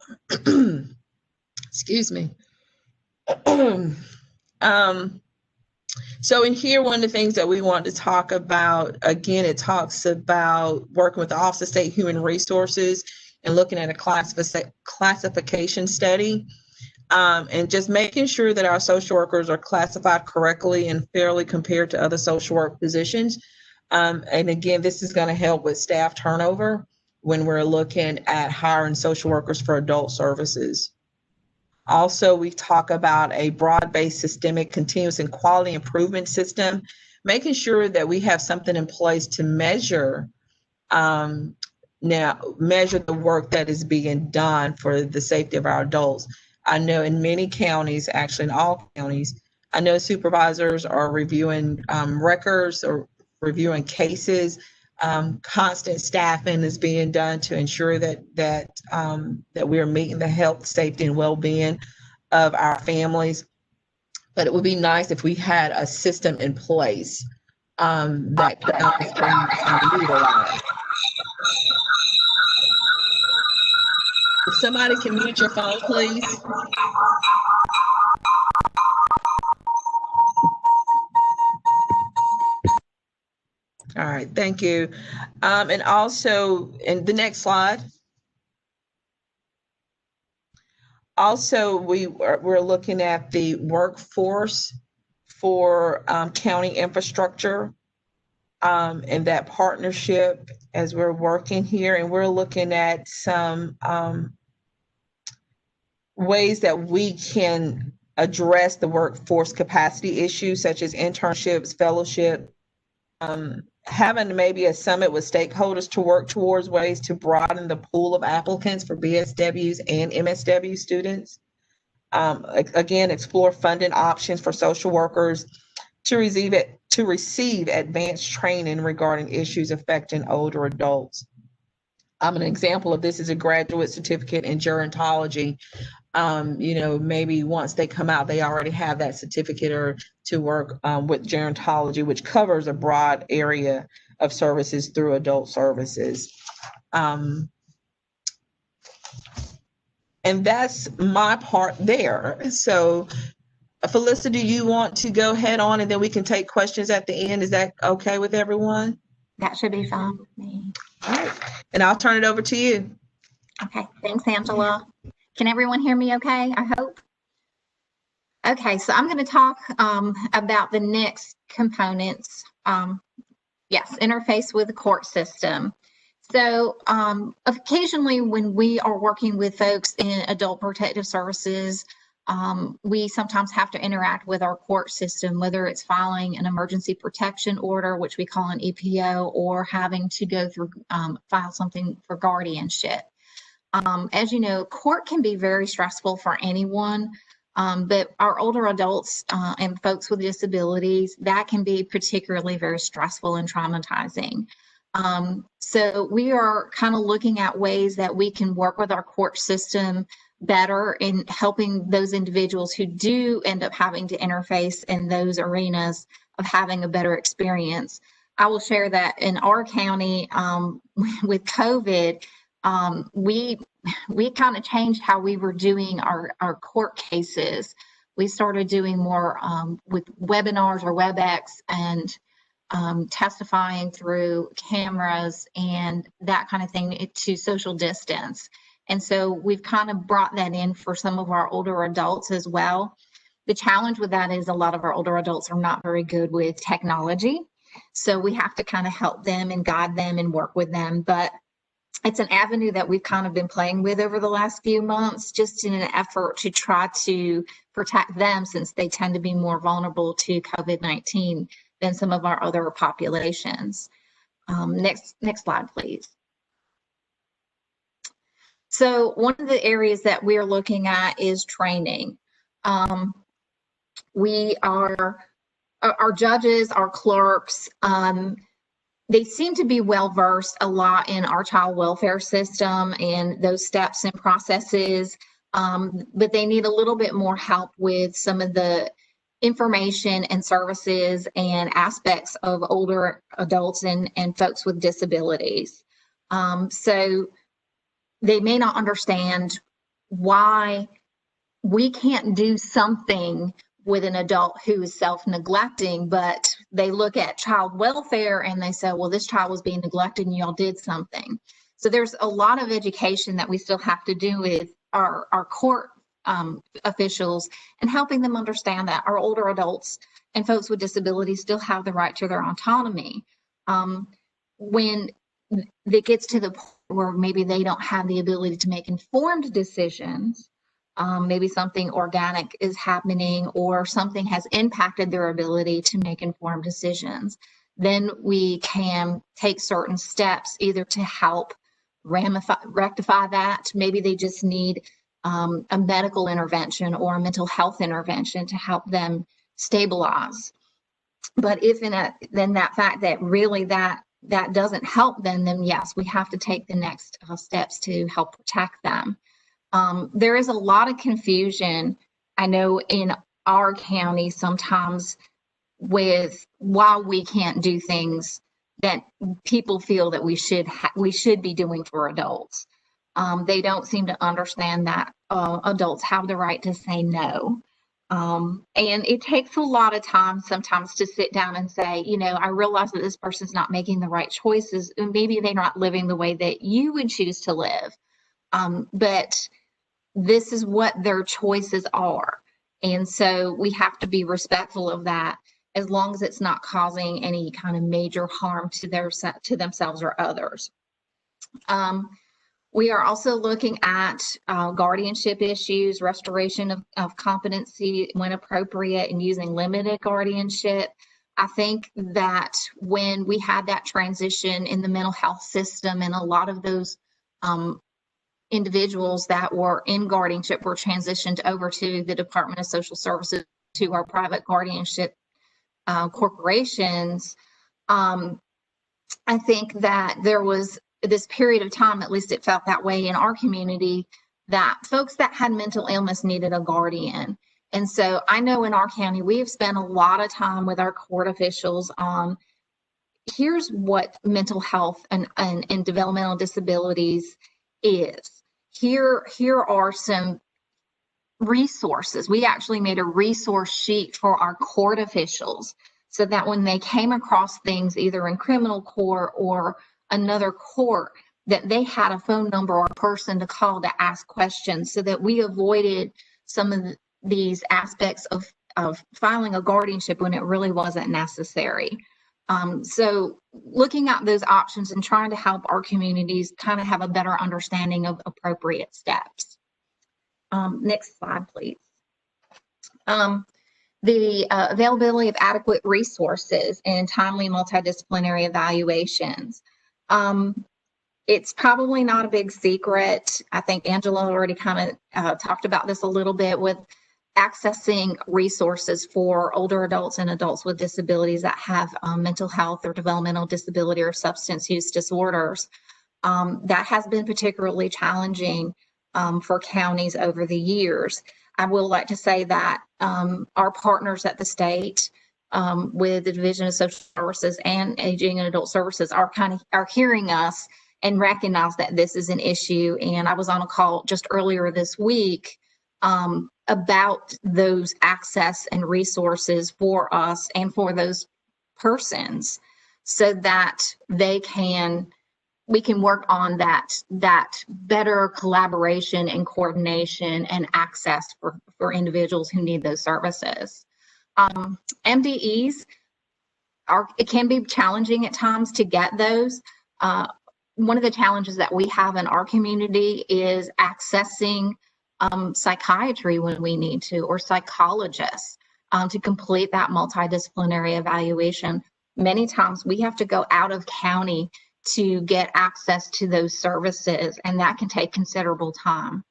Excuse me. So in here, one of the things that we want to talk about, again, it talks about working with the Office of State Human Resources and looking at a classification study. And just making sure that our social workers are classified correctly and fairly compared to other social work positions. And again, this is going to help with staff turnover when we're looking at hiring social workers for adult services. Also, we talk about a broad-based systemic continuous and quality improvement system, making sure that we have something in place to measure the work that is being done for the safety of our adults. I know in many counties, actually in all counties, I know supervisors are reviewing records or reviewing cases. Constant staffing is being done to ensure that we are meeting the health, safety, and well-being of our families. But it would be nice if we had a system in place that could be utilized. If somebody can mute your phone, please. All right, thank you. And also, in the next slide. Also, we're looking at the workforce for county infrastructure and that partnership as we're working here. And we're looking at some ways that we can address the workforce capacity issues, such as internships, fellowship, having maybe a summit with stakeholders to work towards ways to broaden the pool of applicants for BSWs and MSW students. Again, explore funding options for social workers to receive advanced training regarding issues affecting older adults. An example of this is a graduate certificate in gerontology. Maybe once they come out, they already have that certificate or to work with gerontology, which covers a broad area of services through adult services. And that's my part there. So, Felissa, do you want to go head on and then we can take questions at the end? Is that okay with everyone? That should be fine with me. All right. And I'll turn it over to you. Okay, thanks, Angela. Can everyone hear me okay, I hope? Okay, so I'm going to talk about the next components. Yes, interface with the court system. So occasionally when we are working with folks in adult protective services, we sometimes have to interact with our court system, whether it's filing an emergency protection order, which we call an EPO, or having to go through, file something for guardianship. As you know, court can be very stressful for anyone, but our older adults and folks with disabilities, that can be particularly very stressful and traumatizing. So we are kind of looking at ways that we can work with our court system better in helping those individuals who do end up having to interface in those arenas of having a better experience. I will share that in our county with COVID, we kind of changed how we were doing our court cases. We started doing more with webinars or WebEx and testifying through cameras and that kind of thing to social distance. And so we've kind of brought that in for some of our older adults as well. The challenge with that is a lot of our older adults are not very good with technology. So we have to kind of help them and guide them and work with them. But it's an avenue that we've kind of been playing with over the last few months, just in an effort to try to protect them, since they tend to be more vulnerable to COVID-19 than some of our other populations. Next slide, please. So one of the areas that we're looking at is training. Our judges, our clerks, they seem to be well versed a lot in our child welfare system and those steps and processes, but they need a little bit more help with some of the information and services and aspects of older adults and folks with disabilities. So they may not understand why we can't do something with an adult who is self-neglecting, but they look at child welfare and they say, well, this child was being neglected and y'all did something. So there's a lot of education that we still have to do with our court officials and helping them understand that our older adults and folks with disabilities still have the right to their autonomy. When it gets to the point where maybe they don't have the ability to make informed decisions, maybe something organic is happening or something has impacted their ability to make informed decisions, then we can take certain steps either to help rectify that. Maybe they just need a medical intervention or a mental health intervention to help them stabilize. But if then that fact that really that doesn't help them, then yes, we have to take the next steps to help protect them. There is a lot of confusion, I know, in our county sometimes with why we can't do things that people feel that we should be doing for adults. They don't seem to understand that adults have the right to say no. And it takes a lot of time sometimes to sit down and say, you know, I realize that this person's not making the right choices, and maybe they're not living the way that you would choose to live. But this is what their choices are. And so we have to be respectful of that, as long as it's not causing any kind of major harm to themselves or others. We are also looking at guardianship issues, restoration of competency when appropriate, and using limited guardianship. I think that when we had that transition in the mental health system, and a lot of those individuals that were in guardianship were transitioned over to the Department of Social Services, to our private guardianship corporations, I think that there was this period of time, at least it felt that way in our community, that folks that had mental illness needed a guardian. And so I know in our county, we have spent a lot of time with our court officials on, here's what mental health and developmental disabilities is. Here are some resources. We actually made a resource sheet for our court officials, so that when they came across things either in criminal court or another court, that they had a phone number or a person to call to ask questions, so that we avoided some of these aspects of filing a guardianship when it really wasn't necessary. So looking at those options and trying to help our communities kind of have a better understanding of appropriate steps. Next slide, please. The availability of adequate resources and timely multidisciplinary evaluations. It's probably not a big secret. I think Angela already kind of talked about this a little bit, with accessing resources for older adults and adults with disabilities that have mental health or developmental disability or substance use disorders. That has been particularly challenging for counties over the years. I will like to say that our partners at the state, with the Division of Social Services and Aging and Adult Services, are hearing us and recognize that this is an issue. And I was on a call just earlier this week about those access and resources for us and for those persons, so that we can work on that better collaboration and coordination and access for individuals who need those services. MDEs it can be challenging at times to get those. One of the challenges that we have in our community is accessing psychiatry when we need to, or psychologists to complete that multidisciplinary evaluation. Many times we have to go out of county to get access to those services, and that can take considerable time.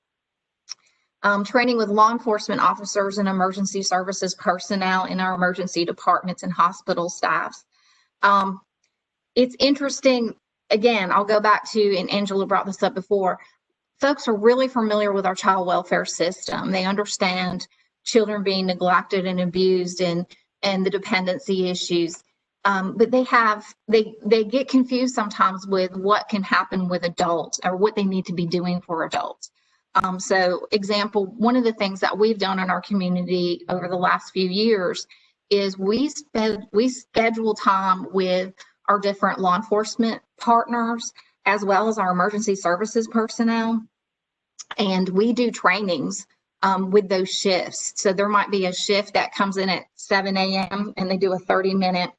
Training with law enforcement officers and emergency services personnel in our emergency departments and hospital staffs. It's interesting, again, I'll go back to, and Angela brought this up before, folks are really familiar with our child welfare system. They understand children being neglected and abused and the dependency issues. But they get confused sometimes with what can happen with adults, or what they need to be doing for adults. So example, one of the things that we've done in our community over the last few years is we schedule time with our different law enforcement partners, as well as our emergency services personnel. And we do trainings with those shifts. So there might be a shift that comes in at 7 a.m. and they do a 30-minute,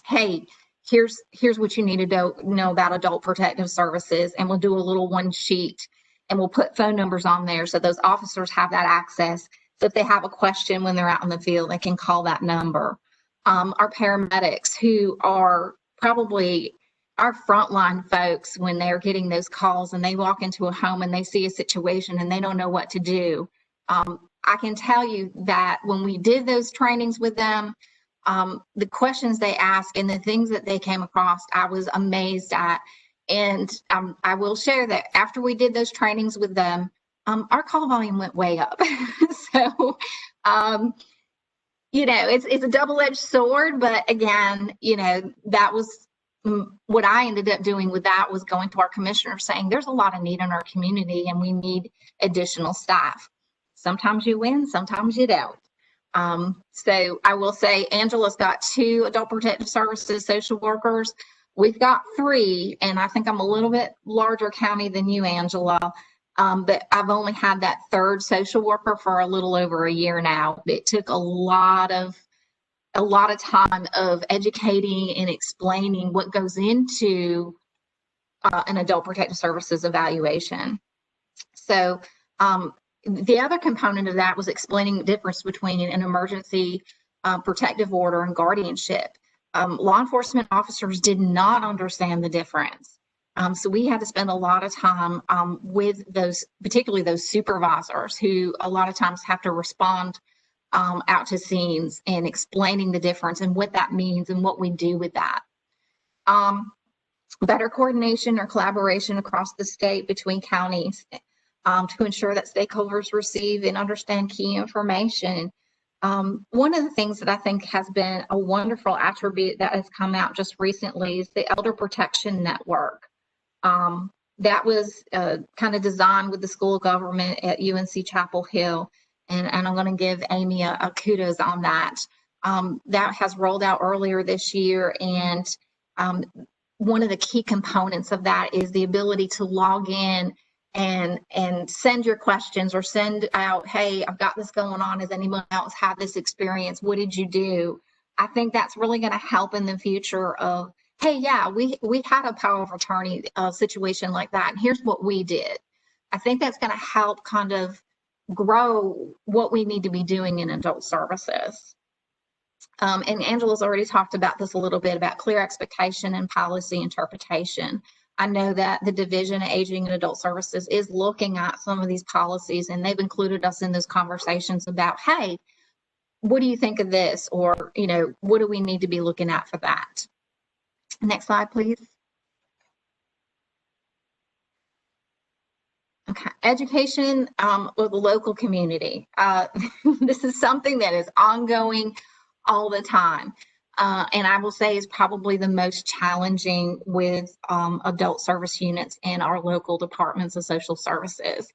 hey, here's what you need to know about adult protective services. And we'll do a little one sheet, and we'll put phone numbers on there so those officers have that access. So if they have a question when they're out in the field, they can call that number. Our paramedics, who are probably our frontline folks when they're getting those calls and they walk into a home and they see a situation and they don't know what to do. I can tell you that when we did those trainings with them, the questions they asked and the things that they came across, I was amazed at. And I will share that after we did those trainings with them, our call volume went way up. So, it's a double-edged sword, but again, that was what I ended up doing with that, was going to our commissioner saying, there's a lot of need in our community and we need additional staff. Sometimes you win, sometimes you don't. So I will say Angela's got 2 adult protective services social workers. We've got 3, and I think I'm a little bit larger county than you, Angela. But I've only had that third social worker for a little over a year now. It took a lot of time of educating and explaining what goes into an adult protective services evaluation. So the other component of that was explaining the difference between an emergency protective order and guardianship. Law enforcement officers did not understand the difference. So we had to spend a lot of time with those, particularly those supervisors who a lot of times have to respond out to scenes and explaining the difference and what that means and what we do with that. Better coordination or collaboration across the state between counties to ensure that stakeholders receive and understand key information. One of the things that I think has been a wonderful attribute that has come out just recently is the Elder Protection Network. That was kind of designed with the School of Government at UNC Chapel Hill. And I'm going to give Amy a kudos on that. That has rolled out earlier this year. And one of the key components of that is the ability to log in and send your questions or send out, hey, I've got this going on. Has anyone else had this experience? What did you do? I think that's really going to help in the future of, hey, yeah, we had a power of attorney situation like that. And here's what we did. I think that's going to help kind of grow what we need to be doing in adult services. And Angela's already talked about this a little bit about clear expectation and policy interpretation. I know that the Division of Aging and Adult Services is looking at some of these policies, and they've included us in those conversations about, hey, what do you think of this? Or, you know, what do we need to be looking at for that? Next slide, please. Okay, education with the local community. This is something that is ongoing all the time. And I will say is probably the most challenging with adult service units in our local departments of social services.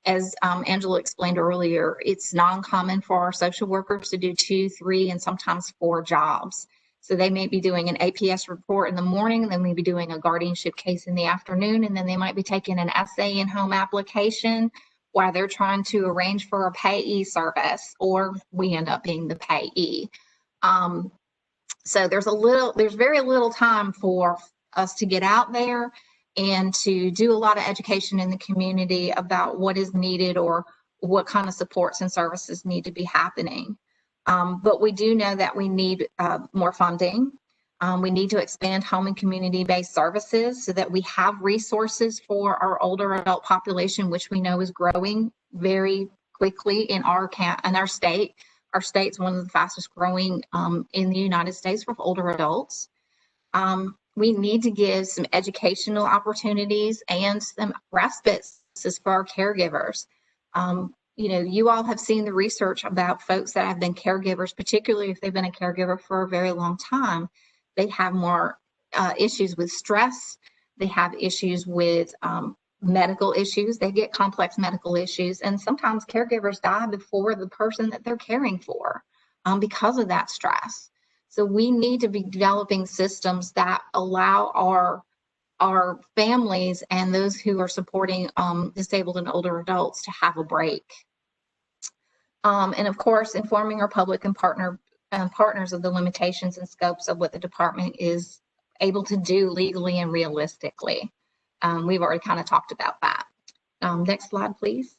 As Angela explained earlier, it's not uncommon for our social workers to do 2, 3, and sometimes 4 jobs. So they may be doing an APS report in the morning, they may be doing a guardianship case in the afternoon, and then they might be taking an essay and home application while they're trying to arrange for a payee service, or we end up being the payee. So there's very little time for us to get out there and to do a lot of education in the community about what is needed or what kind of supports and services need to be happening. But we do know that we need more funding. We need to expand home and community-based services so that we have resources for our older adult population, which we know is growing very quickly in our state. Our state's one of the fastest growing in the United States for older adults. We need to give some educational opportunities and some respite for our caregivers. You know, you all have seen the research about folks that have been caregivers, particularly if they've been a caregiver for a very long time. They have more issues with stress. They have issues with medical issues. They get complex medical issues. And sometimes caregivers die before the person that they're caring for because of that stress. So we need to be developing systems that allow our families and those who are supporting disabled and older adults to have a break. And of course, informing our public and partners of the limitations and scopes of what the department is able to do legally and realistically. We've already kind of talked about that. Next slide, please.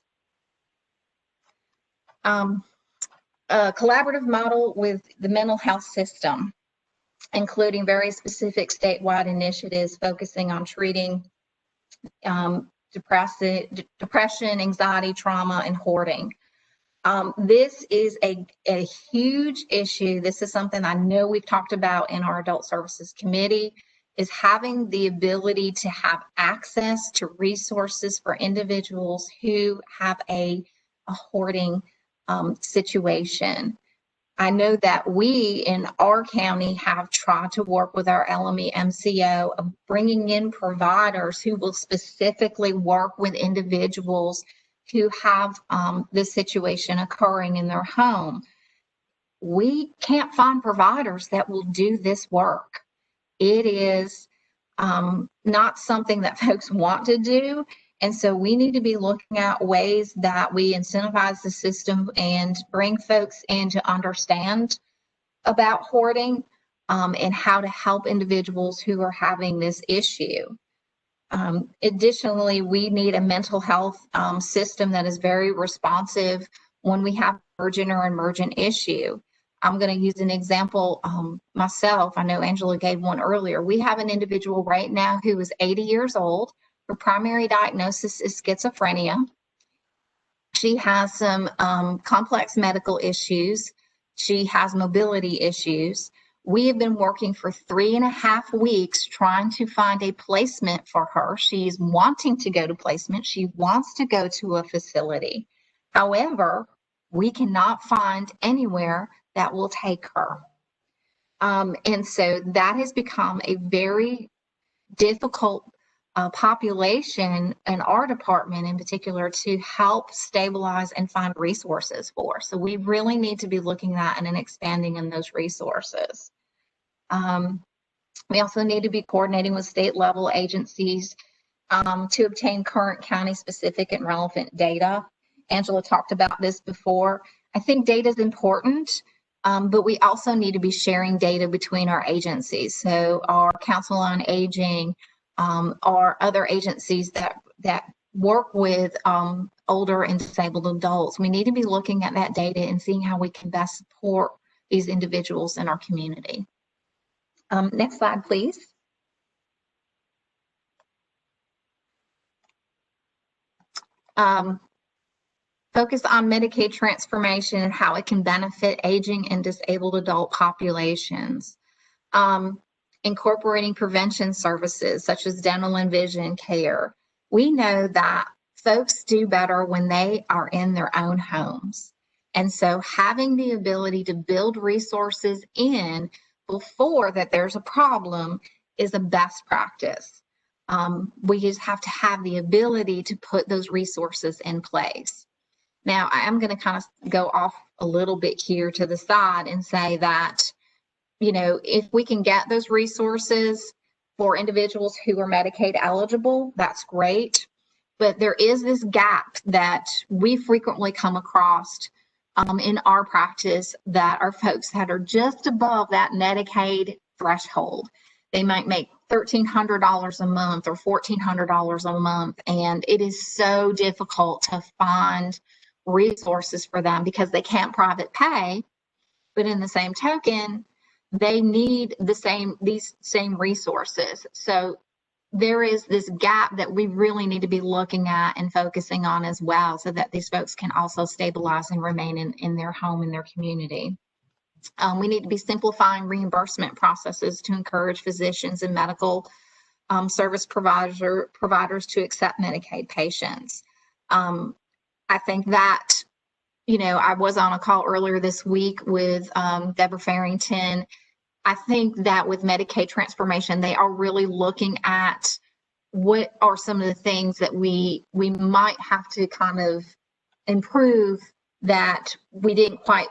A collaborative model with the mental health system, including very specific statewide initiatives focusing on treating depression, anxiety, trauma, and hoarding. This is a huge issue. This is something I know we've talked about in our Adult Services Committee, is having the ability to have access to resources for individuals who have a hoarding situation. I know that we in our county have tried to work with our LME MCO of bringing in providers who will specifically work with individuals who have this situation occurring in their home. We can't find providers that will do this work. It is not something that folks want to do, And so we need to be looking at ways that we incentivize the system and bring folks in to understand about hoarding and how to help individuals who are having this issue. Additionally, we need a mental health system that is very responsive when we have urgent or emergent issue. I'm going to use an example myself. I know Angela gave one earlier. We have an individual right now who is 80 years old. Her primary diagnosis is schizophrenia. She has some complex medical issues. She has mobility issues. We have been working for 3.5 weeks trying to find a placement for her. She's wanting to go to placement. She wants to go to a facility. However, we cannot find anywhere that will take her. And so that has become a very difficult population in our department in particular to help stabilize and find resources for. So we really need to be looking at and expanding in those resources. We also need to be coordinating with state level agencies to obtain current county specific and relevant data. Angela talked about this before. I think data is important, but we also need to be sharing data between our agencies. So our Council on Aging, or other agencies that work with older and disabled adults. We need to be looking at that data and seeing how we can best support these individuals in our community. Next slide, please. Focus on Medicaid transformation and how it can benefit aging and disabled adult populations. Incorporating prevention services such as dental and vision care. We know that folks do better when they are in their own homes. And so having the ability to build resources in before that there's a problem is a best practice. We just have to have the ability to put those resources in place. Now, I am going to kind of go off a little bit here to the side and say that, you know, if we can get those resources for individuals who are Medicaid eligible, that's great. But there is this gap that we frequently come across in our practice that are folks that are just above that Medicaid threshold. They might make $1,300 a month or $1,400 a month, and it is so difficult to find resources for them because they can't private pay. But in the same token, they need these same resources. So there is this gap that we really need to be looking at and focusing on as well, so that these folks can also stabilize and remain in their home, in their community. We need to be simplifying reimbursement processes to encourage physicians and medical service providers to accept Medicaid patients. I think that, you know, I was on a call earlier this week with Deborah Farrington. I think that with Medicaid transformation, they are really looking at what are some of the things that we might have to kind of improve that we didn't quite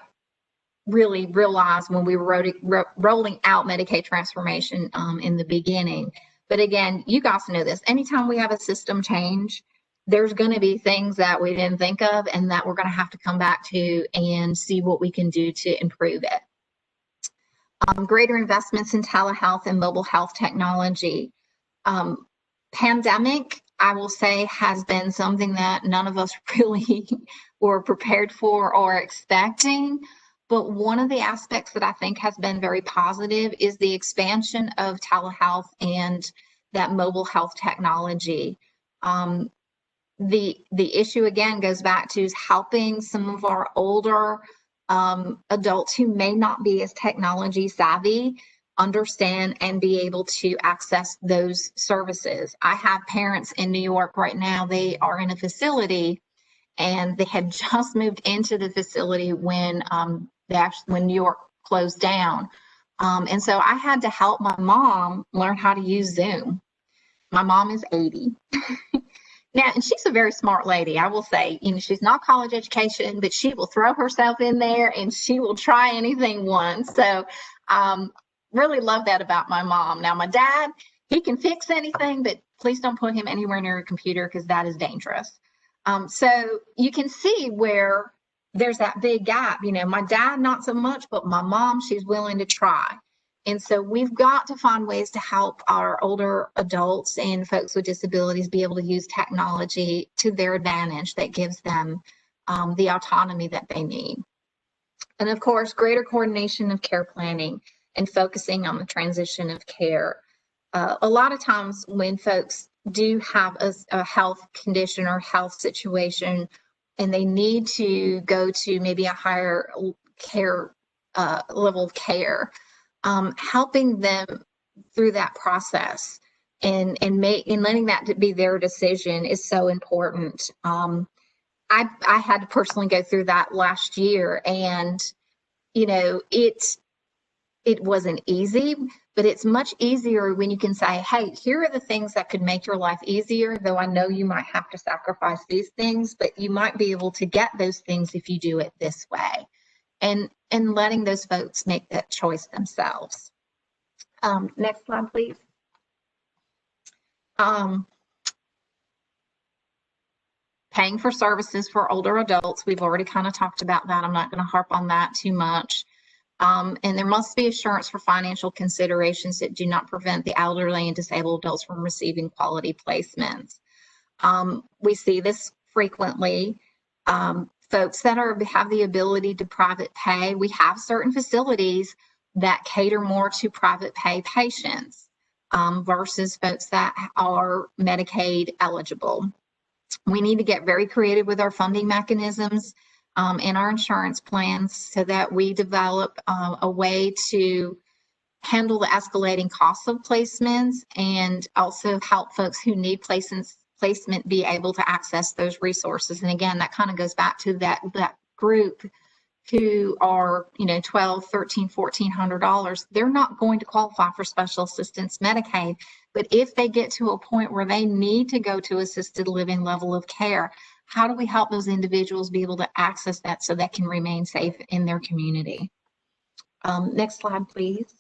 really realize when we were rolling out Medicaid transformation in the beginning. But again, you guys know this. Anytime we have a system change, there's going to be things that we didn't think of and that we're going to have to come back to and see what we can do to improve it. Greater investments in telehealth and mobile health technology. Pandemic, I will say, has been something that none of us really were prepared for or expecting. But one of the aspects that I think has been very positive is the expansion of telehealth and that mobile health technology. The issue again goes back to helping some of our older adults who may not be as technology savvy understand and be able to access those services. I have parents in New York right now. They are in a facility and they had just moved into the facility when when New York closed down. And so I had to help my mom learn how to use Zoom. My mom is 80. Now, and she's a very smart lady, I will say. You know, she's not college education, but she will throw herself in there and she will try anything once. So really love that about my mom. Now, my dad, he can fix anything, but please don't put him anywhere near a computer because that is dangerous. So you can see where there's that big gap. You know, my dad, not so much, but my mom, she's willing to try. And so we've got to find ways to help our older adults and folks with disabilities be able to use technology to their advantage that gives them the autonomy that they need. And of course, greater coordination of care planning and focusing on the transition of care. A lot of times when folks do have a health condition or health situation and they need to go to maybe a higher care level of care, helping them through that process and letting that be their decision is so important. I had to personally go through that last year, and you know, it wasn't easy, but it's much easier when you can say, hey, here are the things that could make your life easier, though I know you might have to sacrifice these things, but you might be able to get those things if you do it this way. And letting those folks make that choice themselves. Next slide, please. Paying for services for older adults. We've already kind of talked about that. I'm not going to harp on that too much. And there must be assurance for financial considerations that do not prevent the elderly and disabled adults from receiving quality placements. We see this frequently. Folks that have the ability to private pay, we have certain facilities that cater more to private pay patients versus folks that are Medicaid eligible. We need to get very creative with our funding mechanisms in our insurance plans so that we develop a way to handle the escalating costs of placements and also help folks who need placement be able to access those resources. And again, that kind of goes back to that group who are, you know, $1,200, $1,300, $1,400. They're not going to qualify for special assistance Medicaid. But if they get to a point where they need to go to assisted living level of care, how do we help those individuals be able to access that so they can remain safe in their community? Next slide, please.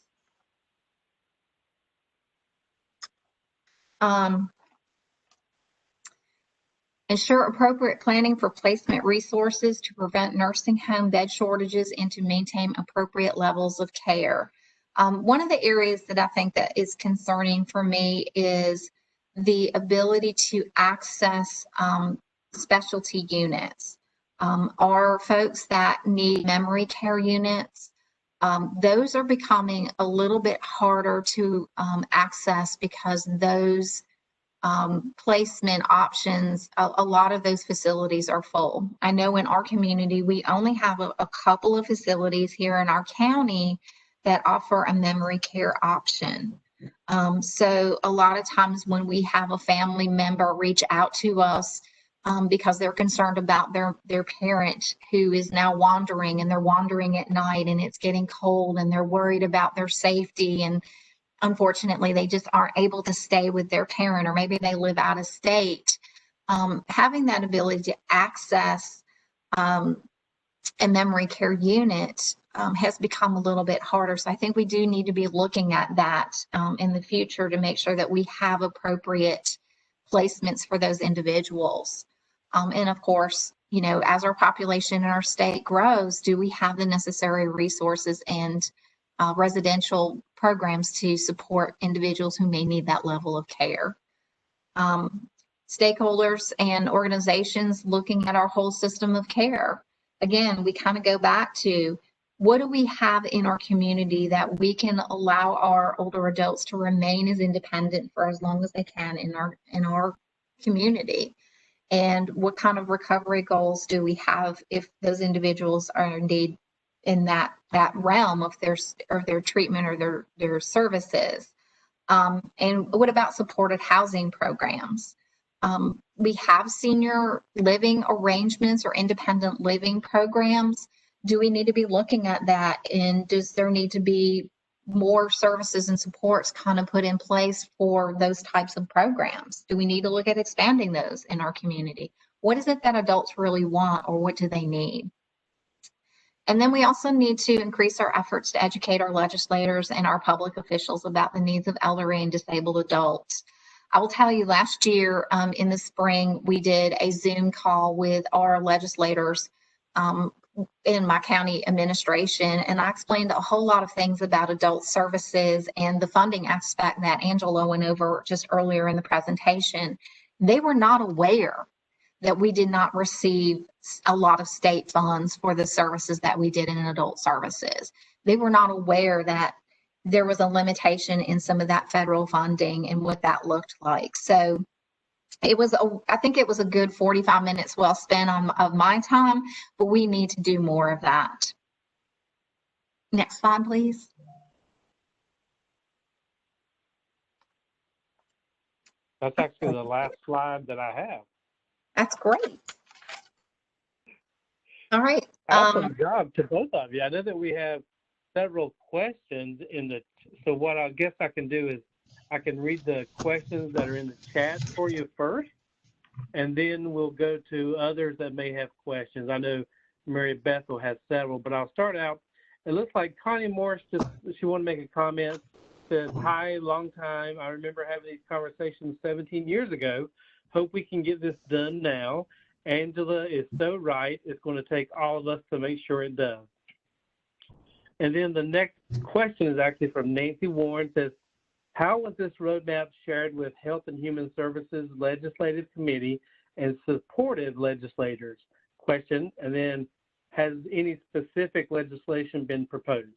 Ensure appropriate planning for placement resources to prevent nursing home bed shortages and to maintain appropriate levels of care. One of the areas that I think that is concerning for me is the ability to access specialty units. Our folks that need memory care units, those are becoming a little bit harder to access because those placement options, a lot of those facilities are full. I know in our community, we only have a couple of facilities here in our county that offer a memory care option. So a lot of times when we have a family member reach out to us because they're concerned about their parent who is now wandering, and they're wandering at night and it's getting cold and they're worried about their safety, and unfortunately, they just aren't able to stay with their parent, or maybe they live out of state. Having that ability to access a memory care unit has become a little bit harder. So I think we do need to be looking at that in the future to make sure that we have appropriate placements for those individuals. And of course, you know, as our population in our state grows, do we have the necessary resources and residential programs to support individuals who may need that level of care? Stakeholders and organizations looking at our whole system of care. Again, we kind of go back to what do we have in our community that we can allow our older adults to remain as independent for as long as they can in our community? And what kind of recovery goals do we have if those individuals are indeed in that realm of their treatment or their services? And what about supported housing programs? We have senior living arrangements or independent living programs. Do we need to be looking at that? And does there need to be more services and supports kind of put in place for those types of programs? Do we need to look at expanding those in our community? What is it that adults really want, or what do they need? And then we also need to increase our efforts to educate our legislators and our public officials about the needs of elderly and disabled adults. I will tell you, last year in the spring, we did a Zoom call with our legislators in my county administration, and I explained a whole lot of things about adult services and the funding aspect that Angela went over just earlier in the presentation. They were not aware that we did not receive a lot of state funds for the services that we did in adult services. They were not aware that there was a limitation in some of that federal funding and what that looked like. So I think it was a good 45 minutes well spent of my time, but we need to do more of that. Next slide, please. That's actually the last slide that I have. That's great. All right. Awesome job to both of you. I know that we have several questions so what I guess I can do is I can read the questions that are in the chat for you first, and then we'll go to others that may have questions. I know Mary Bethel has several, but I'll start out. It looks like Connie Morris she wanted to make a comment. Says, hi, long time. I remember having these conversations 17 years ago. Hope we can get this done now. Angela is so right. It's going to take all of us to make sure it does. And then the next question is actually from Nancy Warren. Says, how was this roadmap shared with Health and Human Services Legislative Committee and supportive legislators? Question. And then, has any specific legislation been proposed?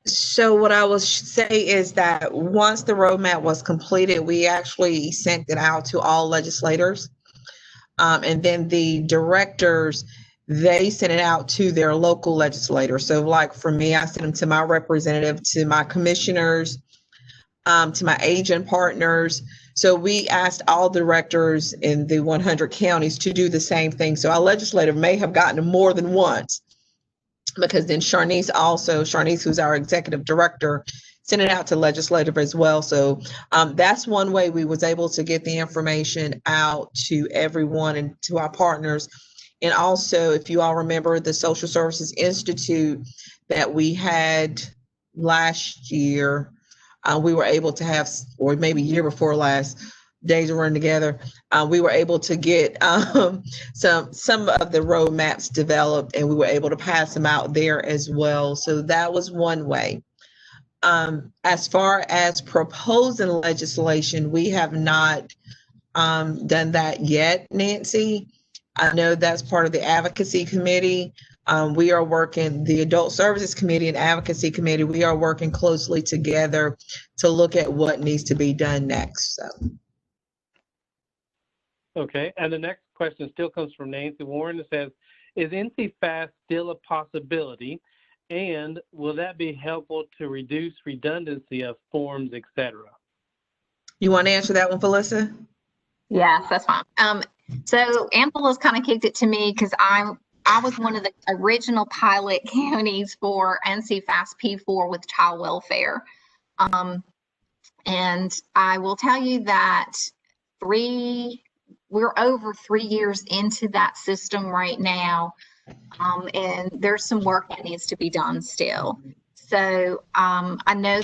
So what I will say is that once the roadmap was completed, we actually sent it out to all legislators. And then the directors, they sent it out to their local legislators. So like for me, I sent them to my representative, to my commissioners, to my agent partners. So we asked all directors in the 100 counties to do the same thing. So our legislator may have gotten them more than once, because then Sharnice, who's our executive director, sent it out to legislative as well. So that's one way we was able to get the information out to everyone and to our partners. And also, if you all remember the Social Services Institute that we had last year, we were able to have, or maybe year before last, days were running together, we were able to get some of the roadmaps developed, and we were able to pass them out there as well. So that was one way. As far as proposing legislation, we have not done that yet, Nancy. I know that's part of the advocacy committee. We are working, the Adult Services Committee and Advocacy Committee, we are working closely together to look at what needs to be done next. So. Okay, and the next question still comes from Nancy Warren. It says, is NCPAAA still a possibility, and will that be helpful to reduce redundancy of forms, etc.? You want to answer that one, Felissa? Yes, that's fine. So Angela's kind of kicked it to me because I was one of the original pilot counties for NCPAAA P4 with child welfare. And I will tell you that we're over 3 years into that system right now. And there's some work that needs to be done still. So I know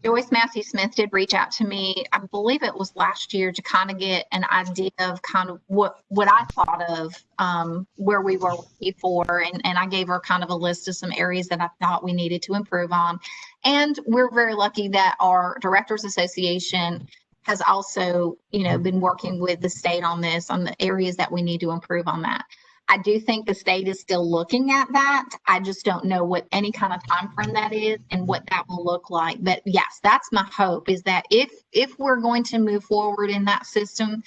Joyce Massey-Smith did reach out to me, I believe it was last year, to kind of get an idea of kind of what I thought of where we were before. And I gave her kind of a list of some areas that I thought we needed to improve on. And we're very lucky that our Directors Association has also, been working with the state on this, on the areas that we need to improve on that. I do think the state is still looking at that. I just don't know what any kind of time frame that is and what that will look like. But yes, that's my hope, is that if we're going to move forward in that system,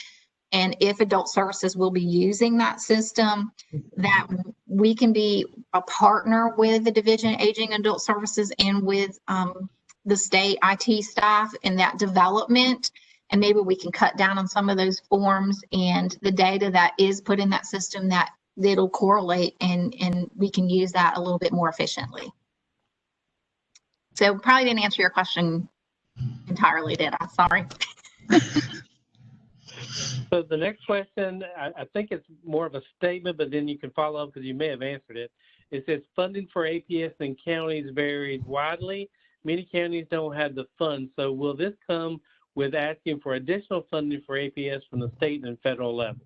and if adult services will be using that system, that we can be a partner with the Division of Aging and Adult Services and with the state IT staff in that development. And maybe we can cut down on some of those forms and the data that is put in that system, that it'll correlate and we can use that a little bit more efficiently. So probably didn't answer your question entirely, did I? Sorry. So the next question, I think it's more of a statement, but then you can follow up because you may have answered it. It says funding for APS in counties varies widely. Many counties don't have the funds. So will this come with asking for additional funding for APS from the state and federal level?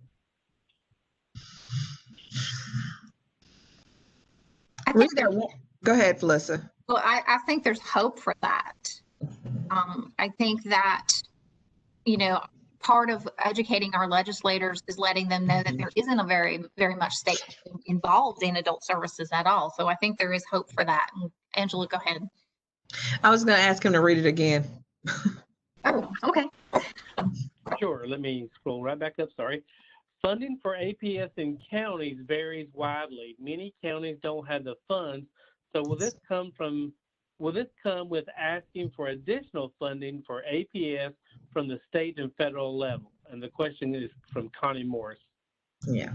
Read that one. Go ahead, Felissa. Well, I think there's hope for that. I think that, you know, part of educating our legislators is letting them know that there isn't a very much state involved in adult services at all. So I think there is hope for that. Angela, go ahead. I was going to ask him to read it again. Oh, okay. Sure. Let me scroll right back up. Sorry. Funding for APS in counties varies widely. Many counties don't have the funds. So will this come with asking for additional funding for APS from the state and federal level? And the question is from Connie Morris. Yeah.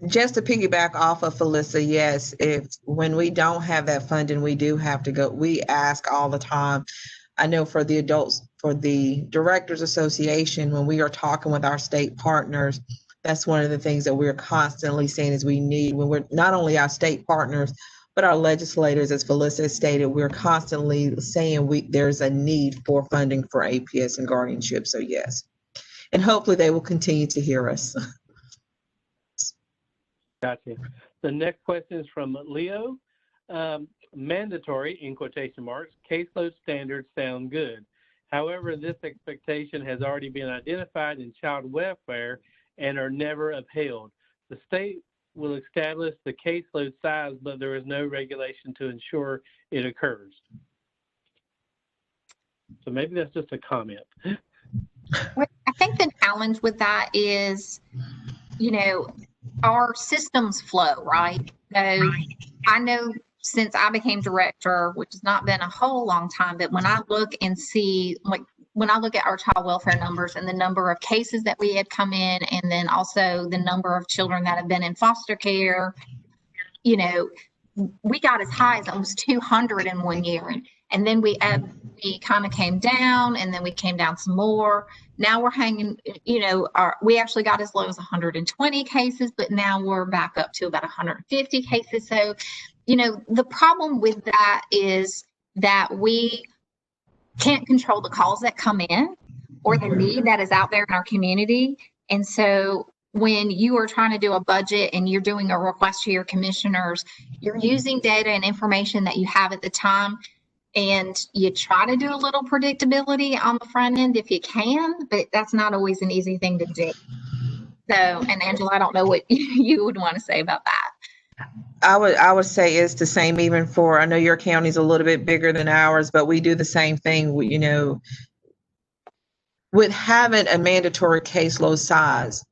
Just to piggyback off of Felissa, yes, when we don't have that funding, we do have to go. We ask all the time. I know for the adults, for the Directors Association, when we are talking with our state partners, that's one of the things that we're constantly saying is we need, when we're not only our state partners, but our legislators, as Felissa has stated, we're constantly saying there's a need for funding for APS and guardianship. So yes, and hopefully they will continue to hear us. Gotcha. The next question is from Leo. Mandatory, in quotation marks, caseload standards sound good. However, this expectation has already been identified in child welfare and are never upheld. The state will establish the caseload size, but there is no regulation to ensure it occurs. So maybe that's just a comment. I think the challenge with that is, you know, our systems flow, right? So I know since I became director, which has not been a whole long time, but when I look and see, like, when I look at our child welfare numbers and the number of cases that we had come in, and then also the number of children that have been in foster care, you know, we got as high as almost 200 in 1 year. And then we kind of came down, and then we came down some more. Now we're hanging, you know, we actually got as low as 120 cases, but now we're back up to about 150 cases. So, you know, the problem with that is that we can't control the calls that come in or the need that is out there in our community. And so when you are trying to do a budget and you're doing a request to your commissioners, you're using data and information that you have at the time, and you try to do a little predictability on the front end if you can, but that's not always an easy thing to do. So, and Angela, I don't know what you would want to say about that. I would say it's the same even for, I know your county's a little bit bigger than ours, but we do the same thing. You know, with having a mandatory caseload size,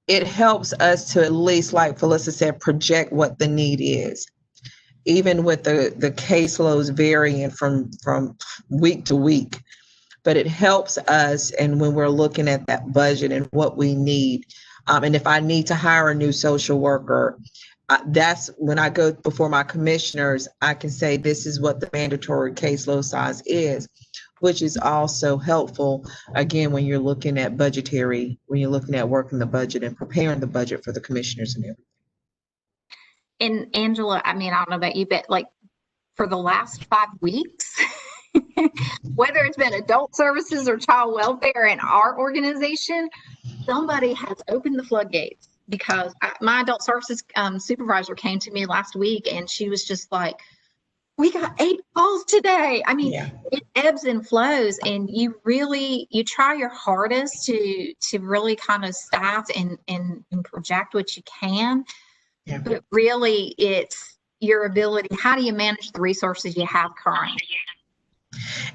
it helps us to at least, like Felissa said, project what the need is. Even with the caseloads varying from week to week, but it helps us. And when we're looking at that budget and what we need, and if I need to hire a new social worker, that's when I go before my commissioners, I can say this is what the mandatory caseload size is, which is also helpful, again, when you're looking at when you're looking at working the budget and preparing the budget for the commissioners and everything. And Angela, I mean, I don't know about you, but like for the last 5 weeks, whether it's been adult services or child welfare in our organization, somebody has opened the floodgates, because my adult services supervisor came to me last week and she was just like, we got 8 calls today. I mean, yeah. It ebbs and flows, and you try your hardest to really kind of staff and project what you can. Yeah. But really, it's your ability. How do you manage the resources you have currently?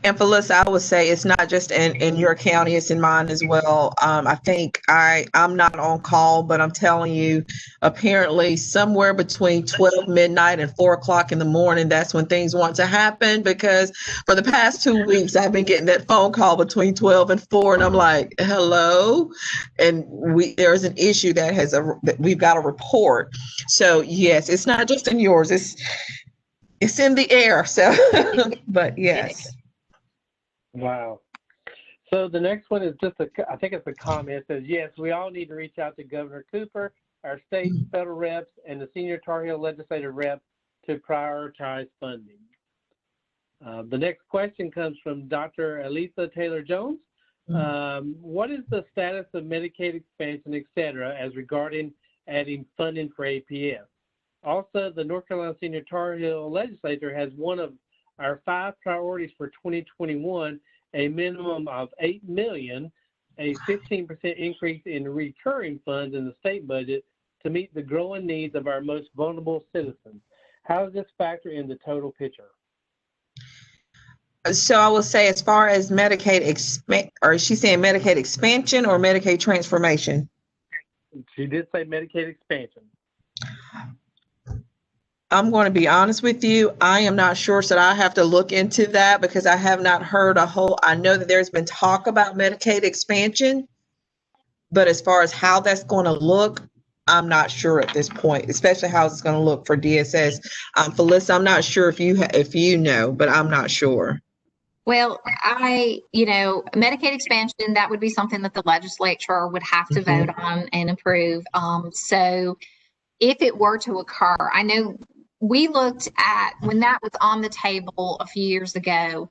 And Felissa, I would say it's not just in your county, it's in mine as well. I think I'm not on call, but I'm telling you, apparently somewhere between 12 midnight and 4 o'clock in the morning, that's when things want to happen, because for the past 2 weeks, I've been getting that phone call between 12 and 4, and I'm like, hello. And there's an issue that we've got to report. So yes, it's not just in yours, it's in the air. So, but yes. Wow. So the next one is just I think it's a comment. It says, yes, we all need to reach out to Governor Cooper our state and federal reps, and the senior Tar Heel legislative rep to prioritize funding. The next question comes from Dr. Elisa Taylor-Jones. What is the status of Medicaid expansion, et cetera, as regarding adding funding for APS? Also, the North Carolina Senior Tar Heel legislature has one of our 5 priorities for 2021, a minimum of $8 million, a 15% increase in recurring funds in the state budget to meet the growing needs of our most vulnerable citizens. How does this factor in the total picture? So I will say, as far as Medicaid or is she saying Medicaid expansion or Medicaid transformation? She did say Medicaid expansion. I'm going to be honest with you. I am not sure, so I have to look into that because I have not heard I know that there's been talk about Medicaid expansion, but as far as how that's going to look, I'm not sure at this point, especially how it's going to look for DSS. Felissa, I'm not sure if you know, but I'm not sure. Well, Medicaid expansion, that would be something that the legislature would have to vote on and approve. So if it were to occur, I know we looked at when that was on the table a few years ago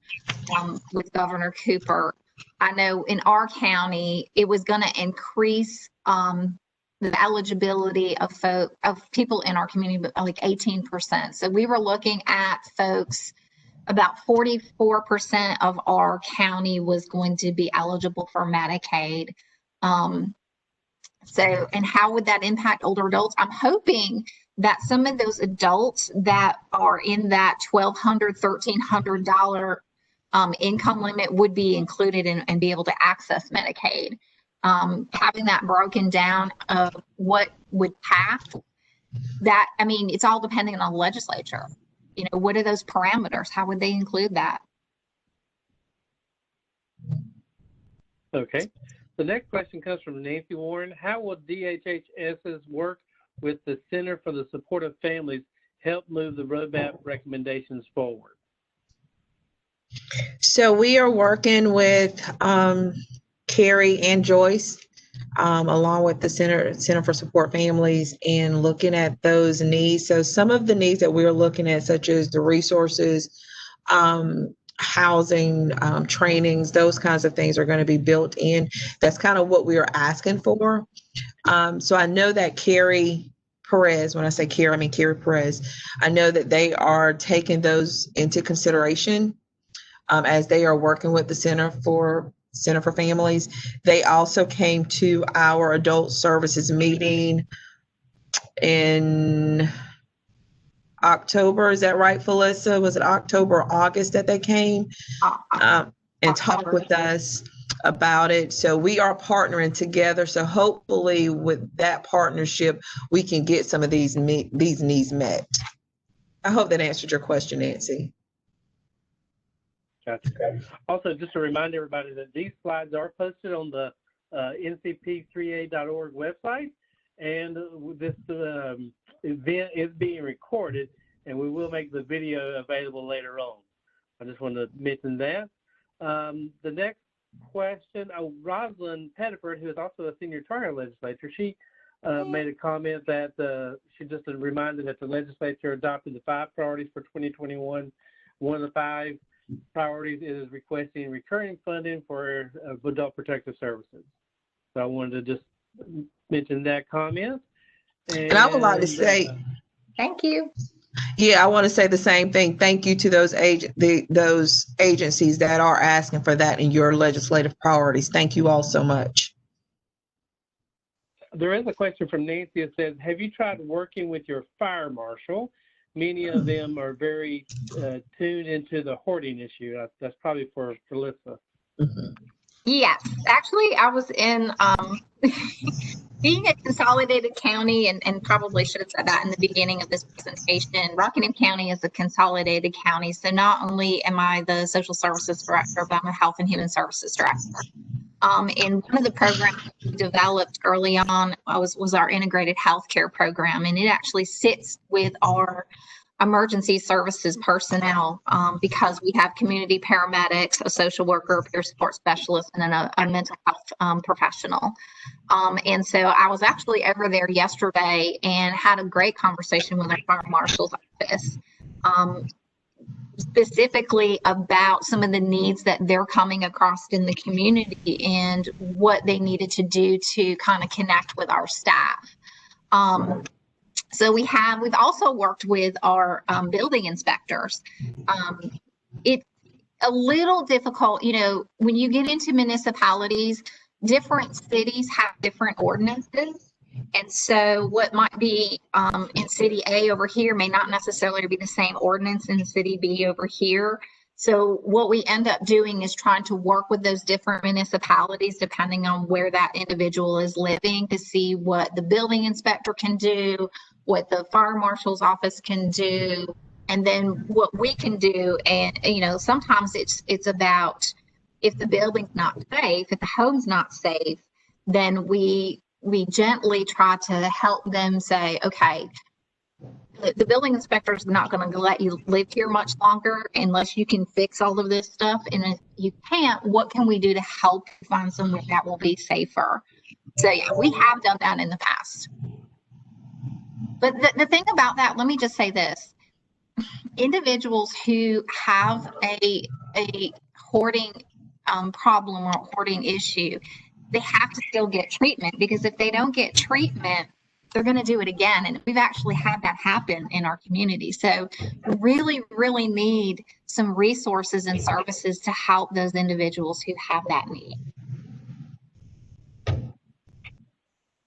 with Governor Cooper. I know in our county, it was going to increase the eligibility of people in our community, but like 18%. So we were looking at folks, about 44% of our county was going to be eligible for Medicaid. And how would that impact older adults? I'm hoping that some of those adults that are in that $1,200, $1,300 income limit would be included and be able to access Medicaid. Having that broken down of what would pass, it's all depending on the legislature. What are those parameters? How would they include that? Okay. The next question comes from Nancy Warren. How will DHHS's work with the Center for the Support of Families help move the roadmap recommendations forward? So we are working with Carrie and Joyce, along with the Center for Support Families, and looking at those needs. So some of the needs that we're looking at, such as the resources, housing, trainings, those kinds of things are going to be built in. That's kind of what we are asking for. So I know that Carrie Perez, when I say Carrie, I mean Carrie Perez, I know that they are taking those into consideration as they are working with the Center for Families. They also came to our adult services meeting in October. Is that right, Felissa? Was it October or August that they came and talked with us about it? So we are partnering together. So hopefully with that partnership, we can get some of these needs met. I hope that answered your question, Nancy. Gotcha. Also, just to remind everybody that these slides are posted on the ncp3a.org website, and this event is being recorded, and we will make the video available later on. I just wanted to mention that. The next question, Rosalind Pettiford, who is also a senior Tar Heel legislator, she made a comment that she just reminded that the legislature adopted the 5 priorities for 2021. One of the 5 priorities is requesting recurring funding for adult protective services. So I wanted to just mention that comment. And I would like to say, thank you. Yeah, I want to say the same thing. Thank you to those agencies that are asking for that in your legislative priorities. Thank you all so much. There is a question from Nancy that says, have you tried working with your fire marshal? Many of them are very tuned into the hoarding issue. That's probably for Felissa. Yes, actually, I was in being a consolidated county, and probably should have said that in the beginning of this presentation. Rockingham County is a consolidated county, so not only am I the social services director, but I'm a health and human services director. And one of the programs we developed early on was our integrated healthcare program, and it actually sits with our emergency services personnel because we have community paramedics, a social worker, a peer support specialist, and then a mental health professional. And so I was actually over there yesterday and had a great conversation with our fire marshal's office, specifically about some of the needs that they're coming across in the community and what they needed to do to kind of connect with our staff. So we've also worked with our building inspectors. It's a little difficult, when you get into municipalities, different cities have different ordinances. And so what might be in city A over here may not necessarily be the same ordinance in city B over here. So what we end up doing is trying to work with those different municipalities, depending on where that individual is living, to see what the building inspector can do, what the fire marshal's office can do, and then what we can do. And, sometimes it's about, if the building's not safe, if the home's not safe, then we gently try to help them say, okay, the building inspector is not going to let you live here much longer unless you can fix all of this stuff. And if you can't, what can we do to help you find somewhere that will be safer? So yeah, we have done that in the past. But the thing about that, let me just say this. Individuals who have a hoarding problem or hoarding issue, they have to still get treatment, because if they don't get treatment, they're going to do it again. And we've actually had that happen in our community. So we really, really need some resources and services to help those individuals who have that need.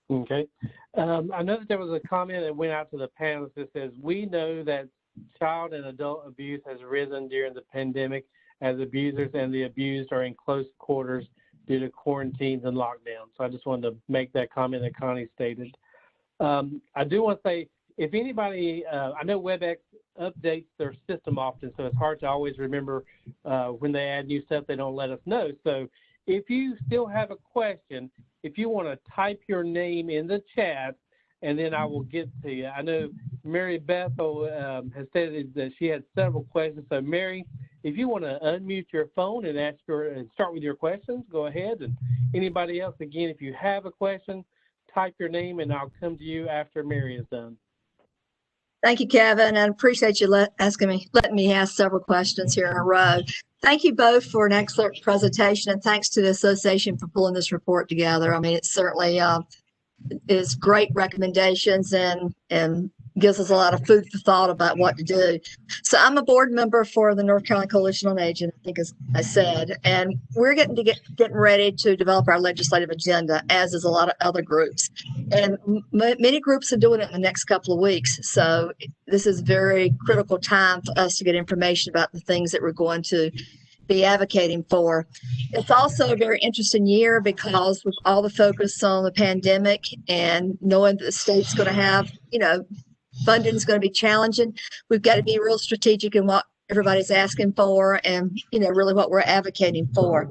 Okay. I know that there was a comment that went out to the panelists that says, we know that child and adult abuse has risen during the pandemic as abusers and the abused are in close quarters due to quarantines and lockdowns. So I just wanted to make that comment that Connie stated. I do want to say, if anybody, I know WebEx updates their system often, so it's hard to always remember when they add new stuff, they don't let us know. So if you still have a question, if you want to type your name in the chat, and then I will get to you. I know Mary Bethel has stated that she had several questions. So Mary, if you want to unmute your phone and ask and start with your questions, go ahead. And anybody else, again, if you have a question, type your name and I'll come to you after Mary is done. Thank you, Kevin. I appreciate you letting me ask several questions here in a row. Thank you both for an excellent presentation, and thanks to the association for pulling this report together. I mean, it certainly is great recommendations and gives us a lot of food for thought about what to do. So I'm a board member for the North Carolina Coalition on Aging, I think, as I said, and we're getting ready to develop our legislative agenda, as is a lot of other groups. And many groups are doing it in the next couple of weeks. So this is a very critical time for us to get information about the things that we're going to be advocating for. It's also a very interesting year because with all the focus on the pandemic and knowing that the state's going to have, funding is going to be challenging, we've got to be real strategic in what everybody's asking for and, really what we're advocating for.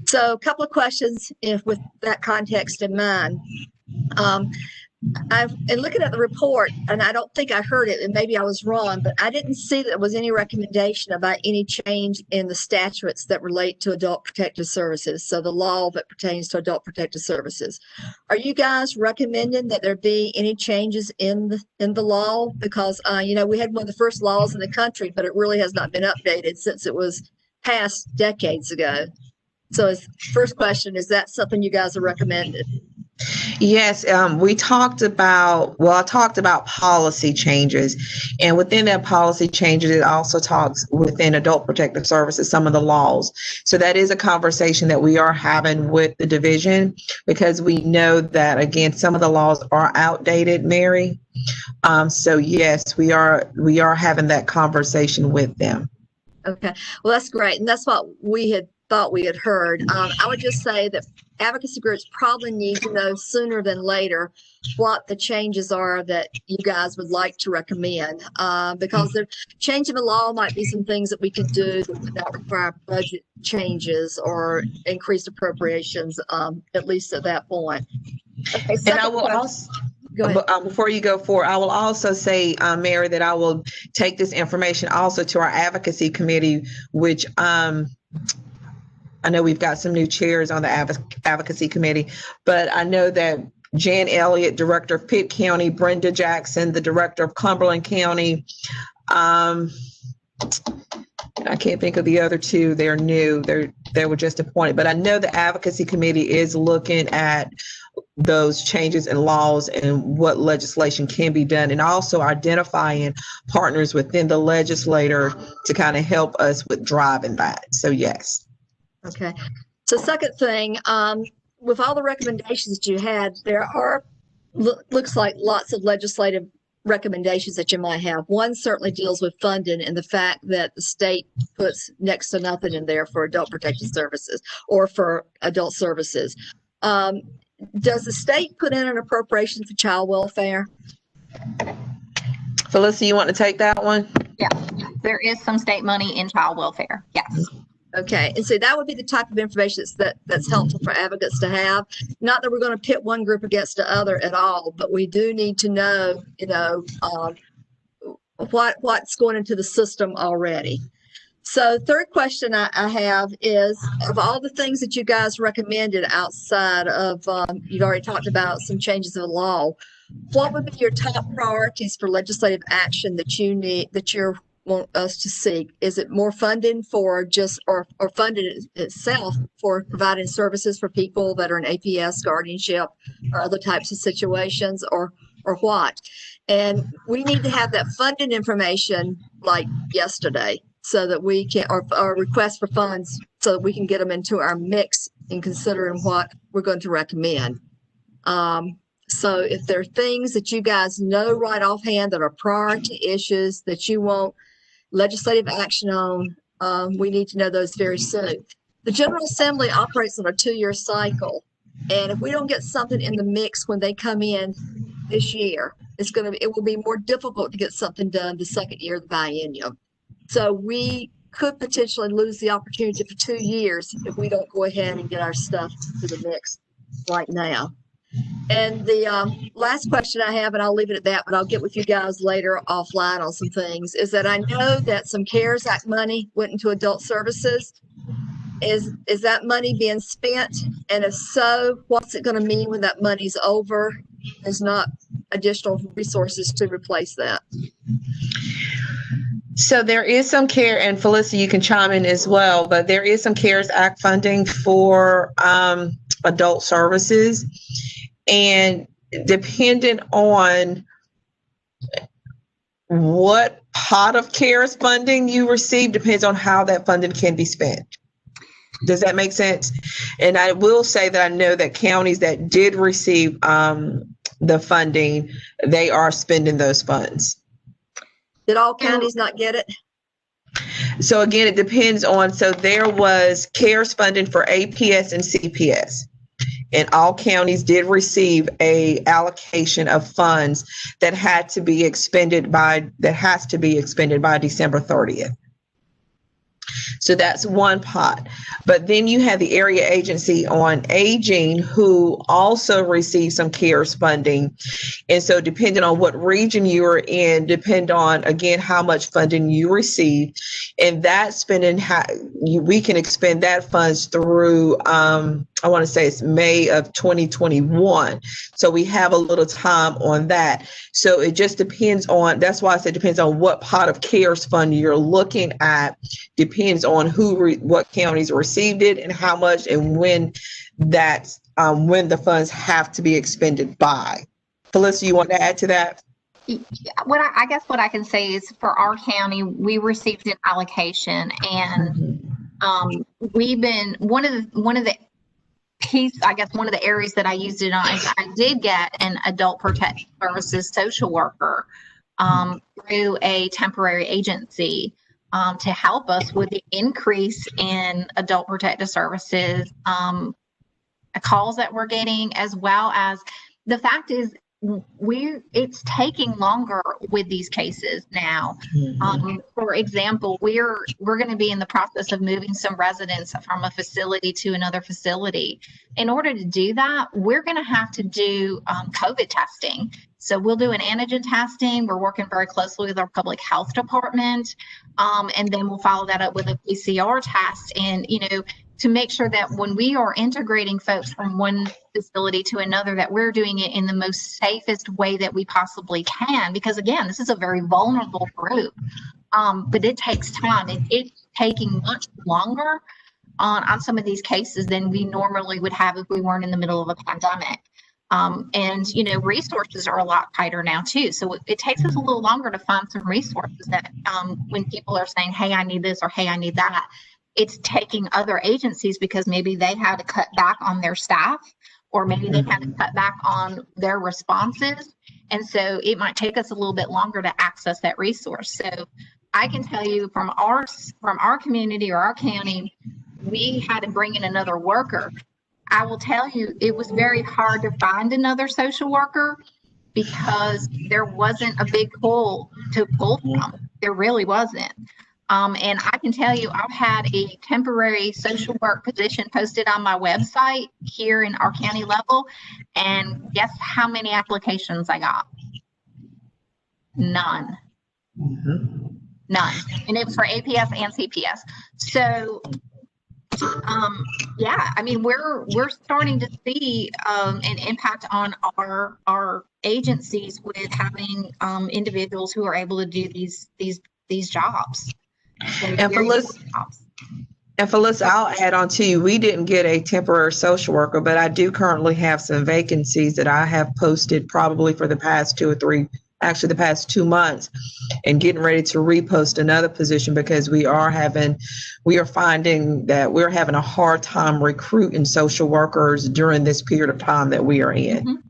So a couple of questions with that context in mind. I've been looking at the report, and I don't think I heard it, and maybe I was wrong, but I didn't see that there was any recommendation about any change in the statutes that relate to adult protective services. So the law that pertains to adult protective services. Are you guys recommending that there be any changes in the law? Because we had one of the first laws in the country, but it really has not been updated since it was passed decades ago. So first question, is that something you guys are recommending? Yes, I talked about policy changes, and within that policy changes, it also talks within adult protective services, some of the laws. So that is a conversation that we are having with the division, because we know that, again, some of the laws are outdated, Mary. So yes, we are having that conversation with them. Okay, well, that's great. And that's what we had thought we had heard. I would just say that advocacy groups probably need to know sooner than later what the changes are that you guys would like to recommend, because the change in the law might be some things that we could do that require budget changes or increased appropriations, at least at that point. Okay, and I will also Go ahead. Before you go forward, I will also say, Mary, that I will take this information also to our advocacy committee, which I know we've got some new chairs on the advocacy committee, but I know that Jan Elliott, director of Pitt County, Brenda Jackson, the director of Cumberland County. I can't think of the other two. They're new. They were just appointed, but I know the advocacy committee is looking at those changes in laws and what legislation can be done, and also identifying partners within the legislator to kind of help us with driving that. So yes. Okay. So second thing, with all the recommendations that you had, there are, looks like lots of legislative recommendations that you might have. One certainly deals with funding and the fact that the state puts next to nothing in there for adult protective services or for adult services. Does the state put in an appropriation for child welfare? Felicity, you want to take that one? Yeah, there is some state money in child welfare. Yes. Okay, and so that would be the type of information that's helpful for advocates to have. Not that we're going to pit one group against the other at all, but we do need to know, what's going into the system already. So third question I have is, of all the things that you guys recommended outside of, you've already talked about some changes in the law, what would be your top priorities for legislative action that you need, that you want us to seek? Is it more funding for just, or funding itself for providing services for people that are in APS, guardianship, or other types of situations, or what? And we need to have that funding information like yesterday, so that we can, or request for funds, so that we can get them into our mix in considering what we're going to recommend. So if there are things that you guys know right offhand that are priority issues that you want legislative action on, we need to know those very soon. The General Assembly operates on a 2-year cycle, and if we don't get something in the mix when they come in this year, it will be more difficult to get something done the second year of the biennium. So we could potentially lose the opportunity for 2 years if we don't go ahead and get our stuff to the mix right now. And the last question I have, and I'll leave it at that, but I'll get with you guys later offline on some things, is that I know that some CARES Act money went into adult services. Is that money being spent? And if so, what's it going to mean when that money's over? There's not additional resources to replace that. So there is some care, and Felicity, you can chime in as well, but there is some CARES Act funding for adult services. And depending on what pot of CARES funding you receive depends on how that funding can be spent. Does that make sense? And I will say that I know that counties that did receive the funding, they are spending those funds. Did all counties not get it? So again, it depends on, so there was CARES funding for APS and CPS. And all counties did receive a allocation of funds that has to be expended by December 30th. So that's one pot. But then you have the Area Agency on Aging, who also received some CARES funding. And so depending on what region you are in, depend on, again, how much funding you receive. And that spending, we can expend that funds through, I want to say it's May of 2021. So we have a little time on that. So it just depends on, that's why I said depends on what pot of CARES fund you're looking at, depends on what counties received it and how much and when that's, when the funds have to be expended by. Felicity, you want to add to that? I guess what I can say is for our county, we received an allocation, and we've been one of the areas that I used it on is I did get an adult protective services social worker through a temporary agency to help us with the increase in adult protective services calls that we're getting, as well as the fact is it's taking longer with these cases now. For example, we're going to be in the process of moving some residents from a facility to another facility. In order to do that, we're going to have to do COVID testing. So we'll do an antigen testing. We're working very closely with our public health department, and then we'll follow that up with a PCR test. And to make sure that when we are integrating folks from one facility to another, that we're doing it in the most safest way that we possibly can. Because again, this is a very vulnerable group, but it takes time. It's taking much longer on some of these cases than we normally would have if we weren't in the middle of a pandemic. And resources are a lot tighter now too. So it takes us a little longer to find some resources that when people are saying, hey, I need this, or hey, I need that, it's taking other agencies because maybe they had to cut back on their staff, or maybe they had to cut back on their responses. And so it might take us a little bit longer to access that resource. So I can tell you from our community or our county, we had to bring in another worker. I will tell you, it was very hard to find another social worker because there wasn't a big pool to pull from. There really wasn't. And I can tell you, I've had a temporary social work position posted on my website here in our county level. And guess how many applications I got? None. None. And it was for APS and CPS. So, yeah, I mean, we're starting to see an impact on our agencies with having individuals who are able to do these jobs. And Felissa, I'll add on to you. We didn't get a temporary social worker, but I do currently have some vacancies that I have posted probably for the past 2 or 3, actually the past 2 months, and getting ready to repost another position because we are finding that we're having a hard time recruiting social workers during this period of time that we are in.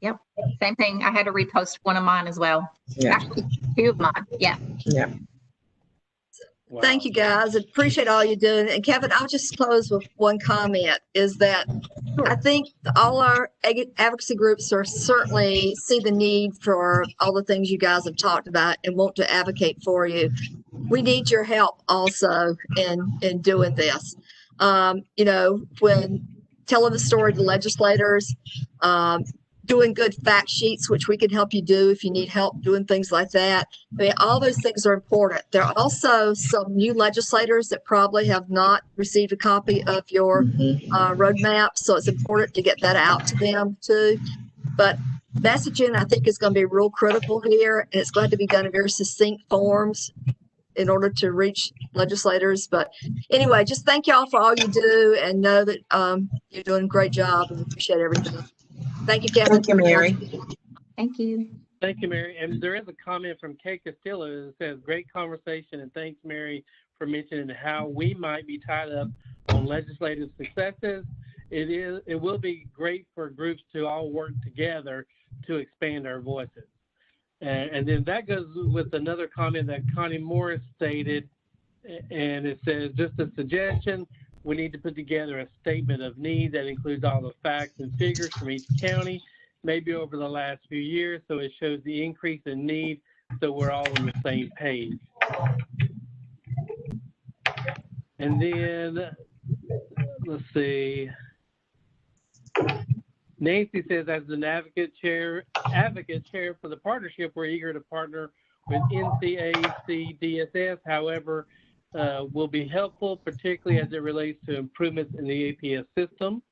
Yep. Same thing. I had to repost one of mine as well. Yeah. Actually, 2 of mine. Yeah. Yeah. Wow. Thank you, guys. Appreciate all you do. And Kevin, I'll just close with one comment, is that I think all our advocacy groups are certainly see the need for all the things you guys have talked about and want to advocate for you. We need your help also in doing this. When telling the story to legislators, doing good fact sheets, which we can help you do if you need help doing things like that. I mean, all those things are important. There are also some new legislators that probably have not received a copy of your roadmap, so it's important to get that out to them too. But messaging, I think, is going to be real critical here, and it's going to be done in very succinct forms in order to reach legislators. But anyway, just thank y'all for all you do, and know that you're doing a great job, and appreciate everything. Thank you, Kevin. Thank you, Mary. Thank you. Thank you, Mary. And there is a comment from Kay Castillo that says, great conversation, and thanks, Mary, for mentioning how we might be tied up on legislative successes. It will be great for groups to all work together to expand our voices. And then that goes with another comment that Connie Morris stated, and it says, just a suggestion, we need to put together a statement of need that includes all the facts and figures from each county, maybe over the last few years, so it shows the increase in need, so we're all on the same page. And then, let's see. Nancy says, as an advocate chair for the partnership, we're eager to partner with NCPAAA DSS. However, will be helpful, particularly as it relates to improvements in the APS system.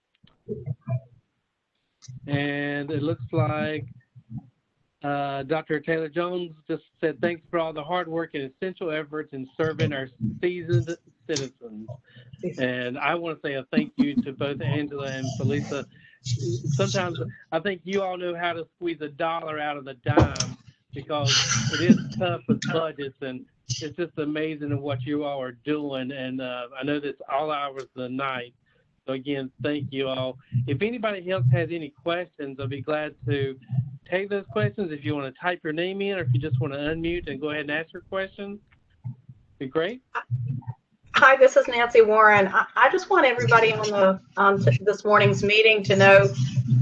And it looks like Dr. Taylor Jones just said, thanks for all the hard work and essential efforts in serving our seasoned citizens. And I want to say a thank you to both Angela and Felissa. Sometimes I think you all know how to squeeze a dollar out of the dime, because it is tough with budgets, and it's just amazing at what you all are doing. And I know that's all hours of the night. So again, thank you all. If anybody else has any questions, I'll be glad to take those questions. If you want to type your name in, or if you just want to unmute and go ahead and ask your question, be great. Hi, this is Nancy Warren. I just want everybody this morning's meeting to know,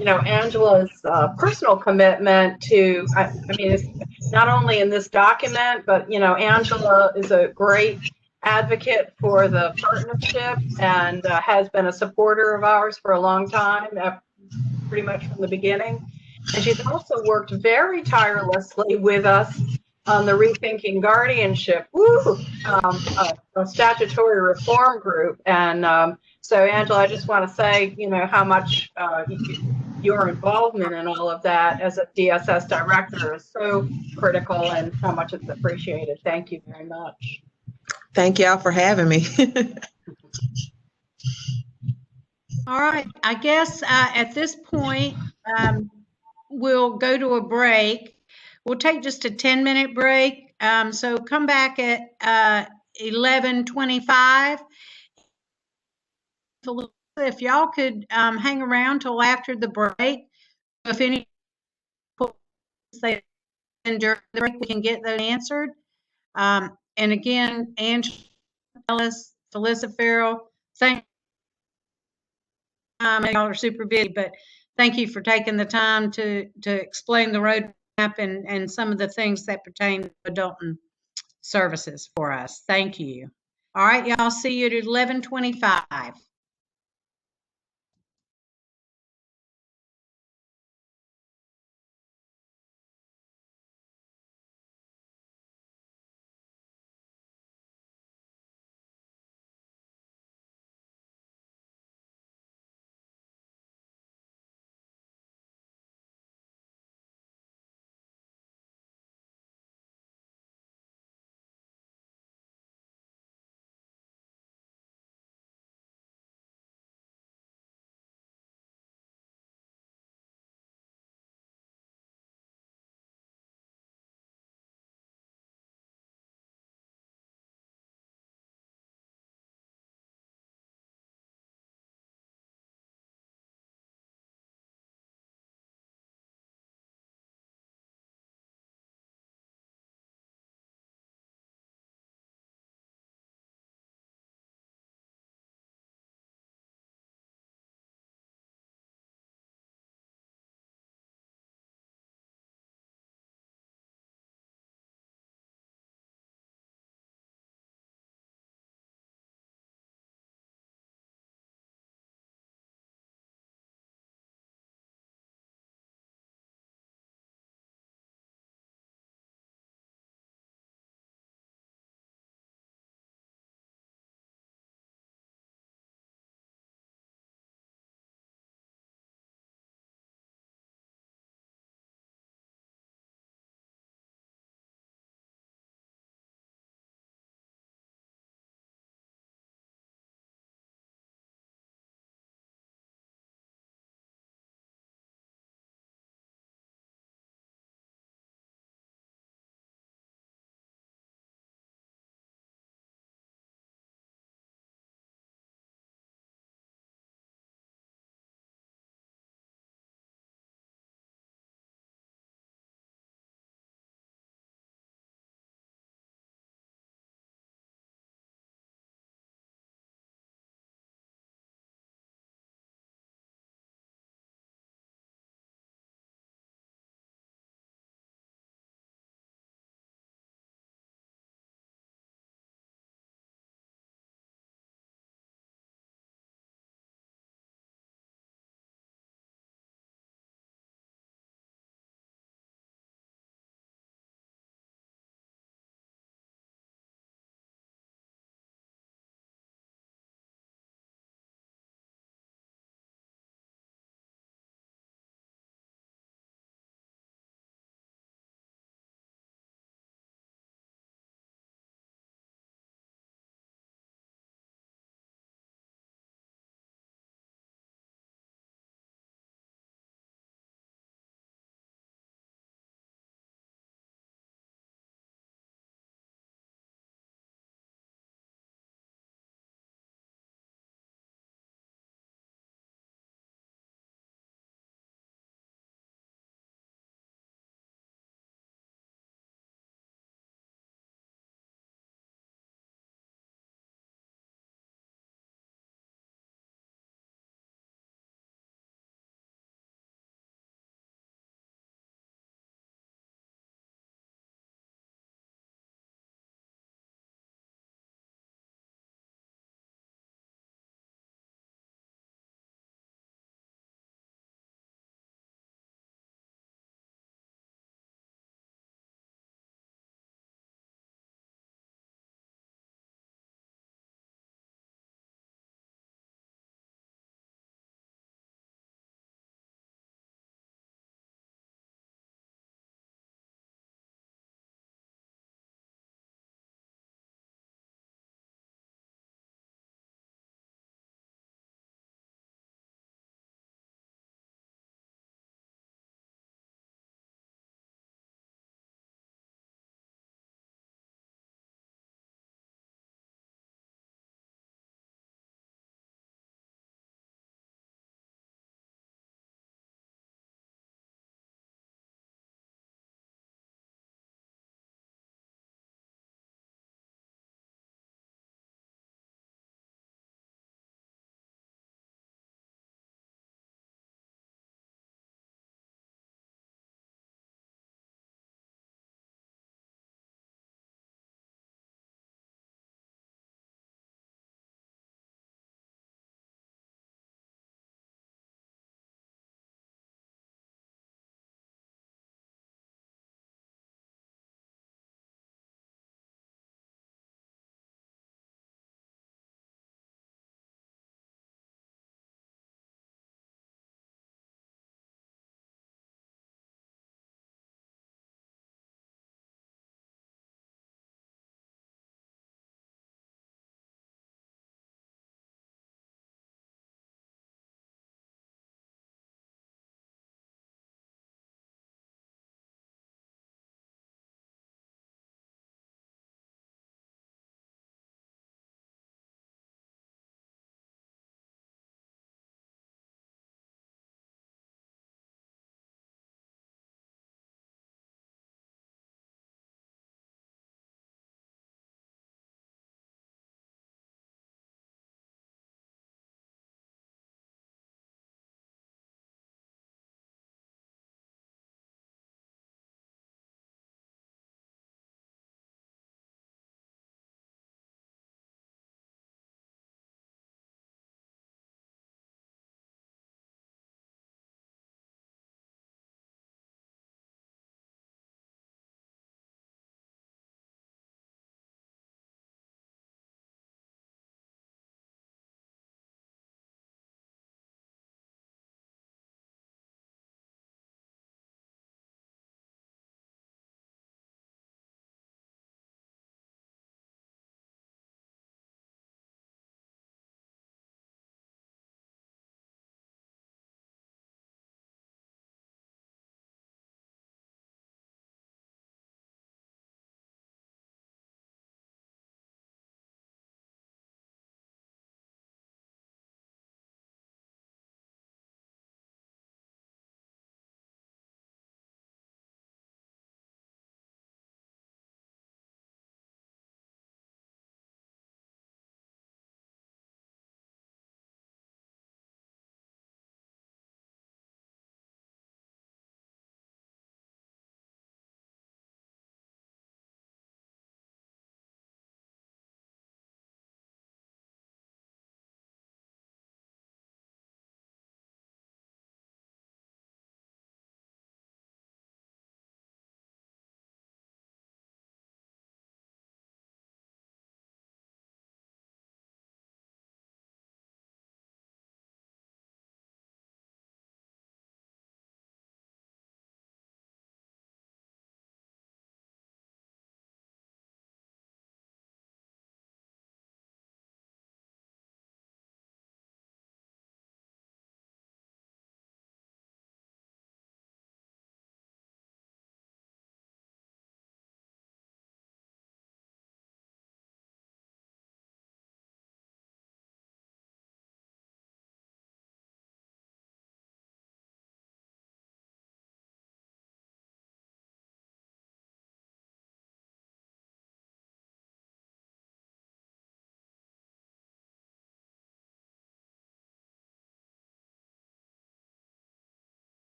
Angela's personal commitment to, I mean, it's not only in this document, but, Angela is a great advocate for the partnership and has been a supporter of ours for a long time, pretty much from the beginning. And she's also worked very tirelessly with us on the Rethinking Guardianship, a statutory reform group. And so, Angela, I just want to say, how much your involvement in all of that as a DSS director is so critical and how much it's appreciated. Thank you very much. Thank y'all for having me. All right, I guess at this point, we'll go to a break. We'll take just a 10-minute break. So come back at 11:25. If y'all could hang around till after the break, if any say during the break, we can get those answered. And again, Angela Ellis, Felissa Farrell, thank y'all are super busy, but thank you for taking the time to explain the roadmap and some of the things that pertain to adult services for us. Thank you. All right, y'all, see you at 11:25.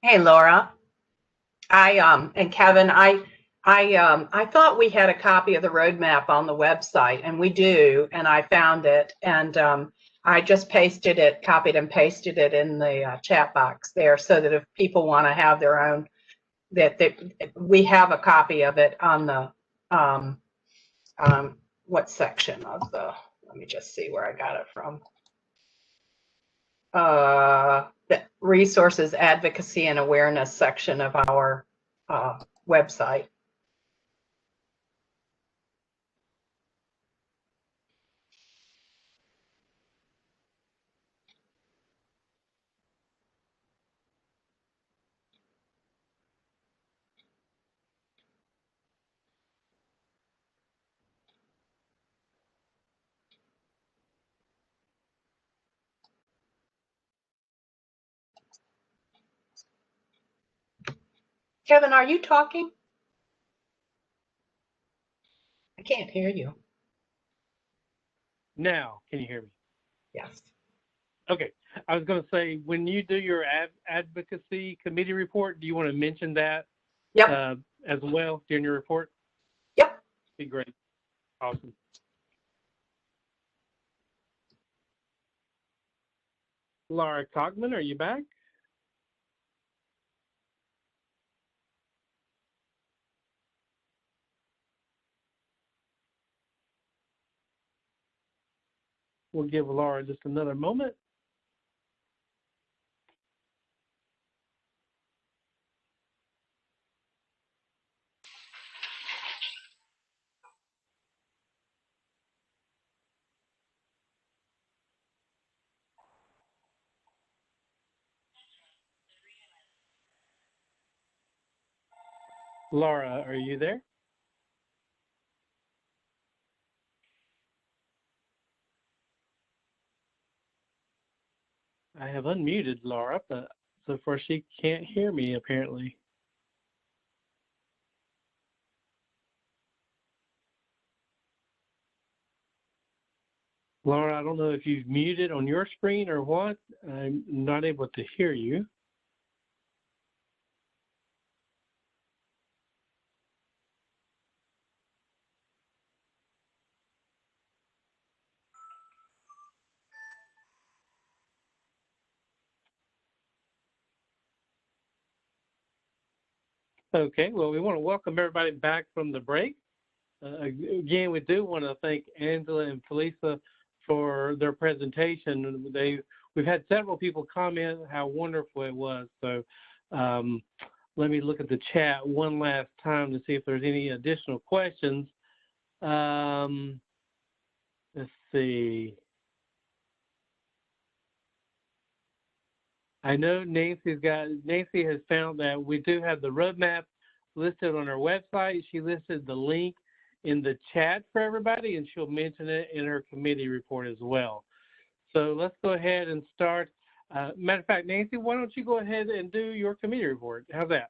Hey, Laura. And Kevin, I thought we had a copy of the roadmap on the website, and we do, and I found it, and I just pasted it, copied and pasted it in the chat box there, so that if people want to have their own, that we have a copy of it on the what section of the, let me just see where I got it from. The resources, advocacy, and awareness section of our website. Kevin, are you talking? I can't hear you. Now, can you hear me? Yes. Okay. I was going to say, when you do your advocacy committee report, do you want to mention that Yep. As well during your report? Yep. Be great. Awesome. Laura Cogman, are you back? We'll give Laura just another moment. Laura, are you there? I have unmuted Laura, but so far she can't hear me apparently. Laura, I don't know if you've muted on your screen or what. I'm not able to hear you. Okay, well, we want to welcome everybody back from the break. Again, we do want to thank Angela and Felisa for their presentation. We've had several people comment how wonderful it was. So let me look at the chat one last time to see if there's any additional questions. Let's see. I know Nancy has found that we do have the roadmap listed on our website. She listed the link in the chat for everybody, and she'll mention it in her committee report as well. So let's go ahead and start. Matter of fact, Nancy, why don't you go ahead and do your committee report? How's that?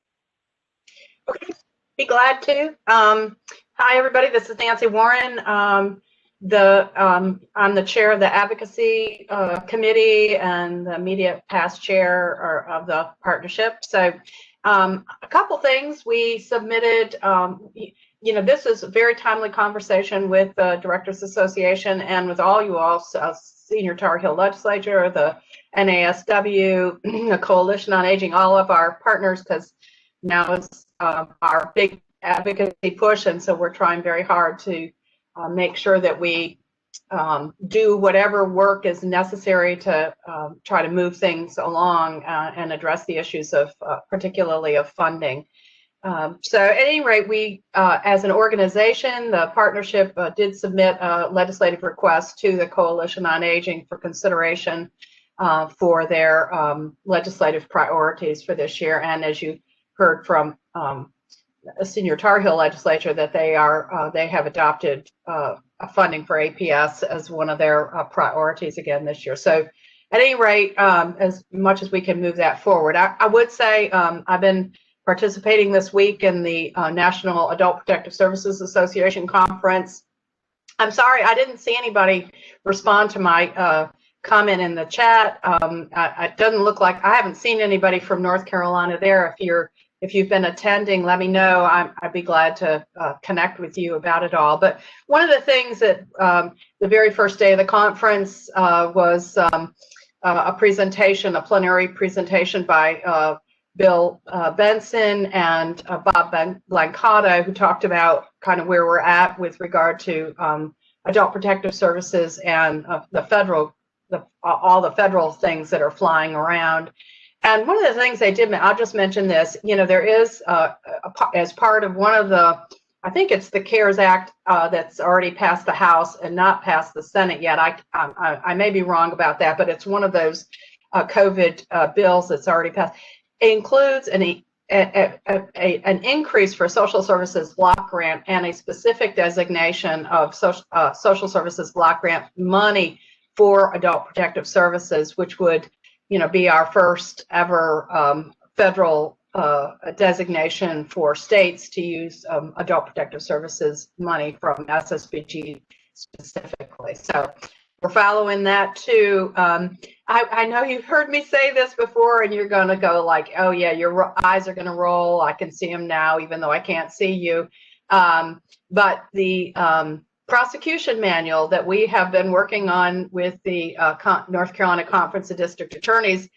Okay, be glad to. Hi, everybody. This is Nancy Warren. I'm the chair of the advocacy committee and the immediate past chair of the partnership. So a couple things we submitted. This is a very timely conversation with the Directors Association and with all you all, Senior Tar Heel Legislature, the NASW, the Coalition on Aging, all of our partners, because now it's our big advocacy push, and so we're trying very hard to make sure that we do whatever work is necessary to try to move things along and address the issues of particularly of funding. So at any rate, we, as an organization, the partnership did submit a legislative request to the Coalition on Aging for consideration for their legislative priorities for this year. And as you heard from Senior Tar Heel Legislature, that they have adopted funding for APS as one of their priorities again this year. So at any rate, as much as we can move that forward, I would say I've been participating this week in the National Adult Protective Services Association conference. I'm sorry, I didn't see anybody respond to my comment in the chat. It doesn't look like, I haven't seen anybody from North Carolina there. If you've been attending, let me know. I'd be glad to connect with you about it all. But one of the things that the very first day of the conference was a presentation, a plenary presentation by Bill Benson and Bob Blancata, who talked about kind of where we're at with regard to adult protective services and all the federal things that are flying around. And one of the things they did, I'll just mention this, there is, as part of one of the, I think it's the CARES Act that's already passed the House and not passed the Senate yet. I may be wrong about that, but it's one of those COVID bills that's already passed. It includes an increase for social services block grant and a specific designation of social services block grant money for adult protective services, which would be our first ever federal designation for states to use adult protective services money from SSBG specifically. So we're following that too. I know you've heard me say this before, and you're going to go like, oh yeah, your eyes are going to roll. I can see them now, even though I can't see you. But the prosecution manual that we have been working on with the North Carolina Conference of District Attorneys,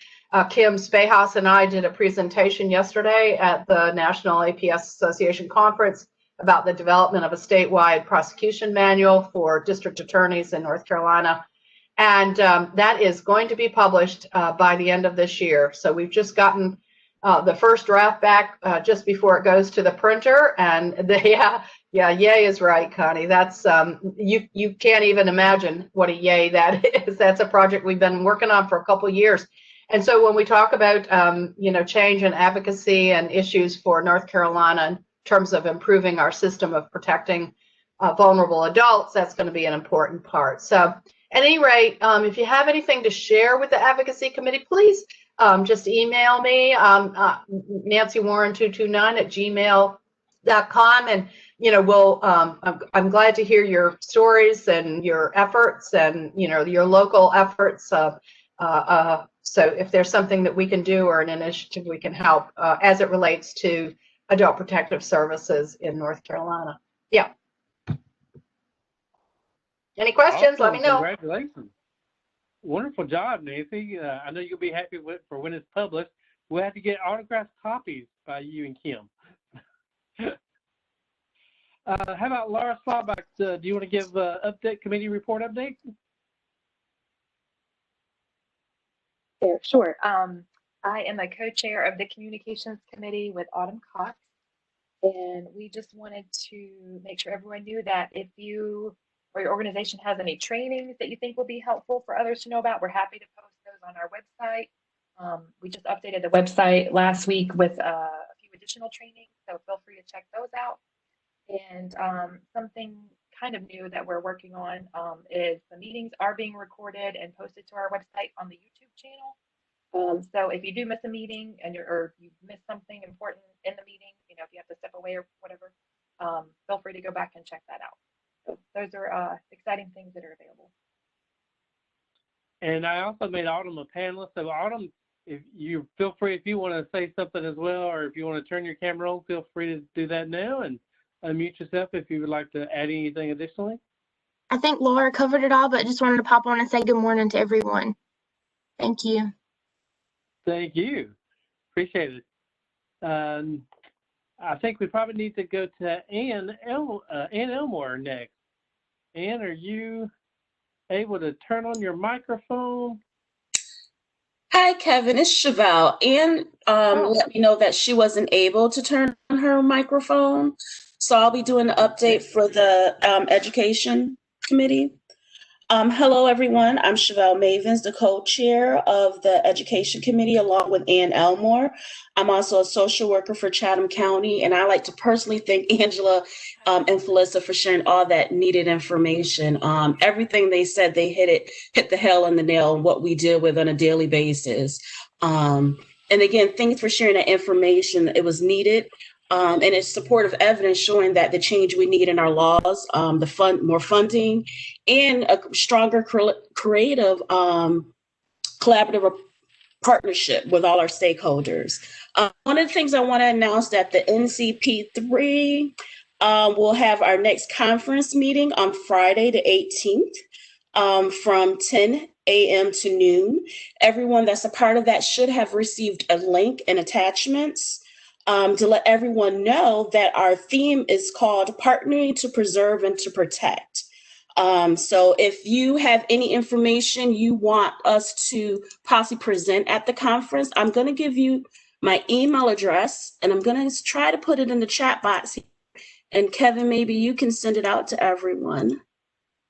Kim Spahas and I did a presentation yesterday at the National APS Association Conference about the development of a statewide prosecution manual for district attorneys in North Carolina. And that is going to be published by the end of this year. So we've just gotten the first draft back just before it goes to the printer. And yay is right, Connie. That's you can't even imagine what a yay that is. That's a project we've been working on for a couple of years. And so when we talk about change and advocacy and issues for North Carolina in terms of improving our system of protecting vulnerable adults, that's going to be an important part. So at any rate, if you have anything to share with the advocacy committee, please just email me, nancywarren229@gmail.com, and I'm glad to hear your stories and your efforts and your local efforts. So if there's something that we can do or an initiative we can help as it relates to adult protective services in North Carolina. Yeah. Any questions? Awesome. Let me know. Congratulations. Wonderful job, Nancy. I know you'll be happy for when it's published. We'll have to get autographed copies by you and Kim. How about Laura Slawback? Do you want to give update, committee report update? Sure. I am a co-chair of the Communications Committee with Autumn Cox, and we just wanted to make sure everyone knew that if you or your organization has any trainings that you think will be helpful for others to know about, we're happy to post those on our website. We just updated the website last week with a few additional trainings, so feel free to check those out. And something kind of new that we're working on is the meetings are being recorded and posted to our website on the YouTube channel. So if you do miss a meeting or you miss something important in the meeting, if you have to step away or whatever, feel free to go back and check that out. So those are exciting things that are available. And I also made Autumn a panelist. So Autumn, if you feel free, if you want to say something as well, or if you want to turn your camera on, feel free to do that now and unmute yourself if you would like to add anything additionally. I think Laura covered it all, but just wanted to pop on and say good morning to everyone. Thank you. Thank you. Appreciate it. I think we probably need to go to Ann Elmore next. Ann, are you able to turn on your microphone? Hi, Kevin. It's Chevelle. Ann let me know that she wasn't able to turn on her microphone. So I'll be doing an update for the Education Committee. Hello, everyone. I'm Chevelle Mavens, the co-chair of the Education Committee, along with Ann Elmore. I'm also a social worker for Chatham County, and I like to personally thank Angela and Felissa for sharing all that needed information. Everything they said, they hit the hell on the nail, what we deal with on a daily basis. And again, thanks for sharing that information. It was needed. and it's supportive evidence showing that the change we need in our laws, more funding, and a stronger creative collaborative partnership with all our stakeholders. One of the things I want to announce that the NCP3 will have our next conference meeting on Friday the 18th from 10 a.m. to noon. Everyone that's a part of that should have received a link and attachments to let everyone know that our theme is called Partnering to Preserve and to Protect. So if you have any information you want us to possibly present at the conference, I'm going to give you my email address, and I'm going to try to put it in the chat box here. And Kevin, maybe you can send it out to everyone.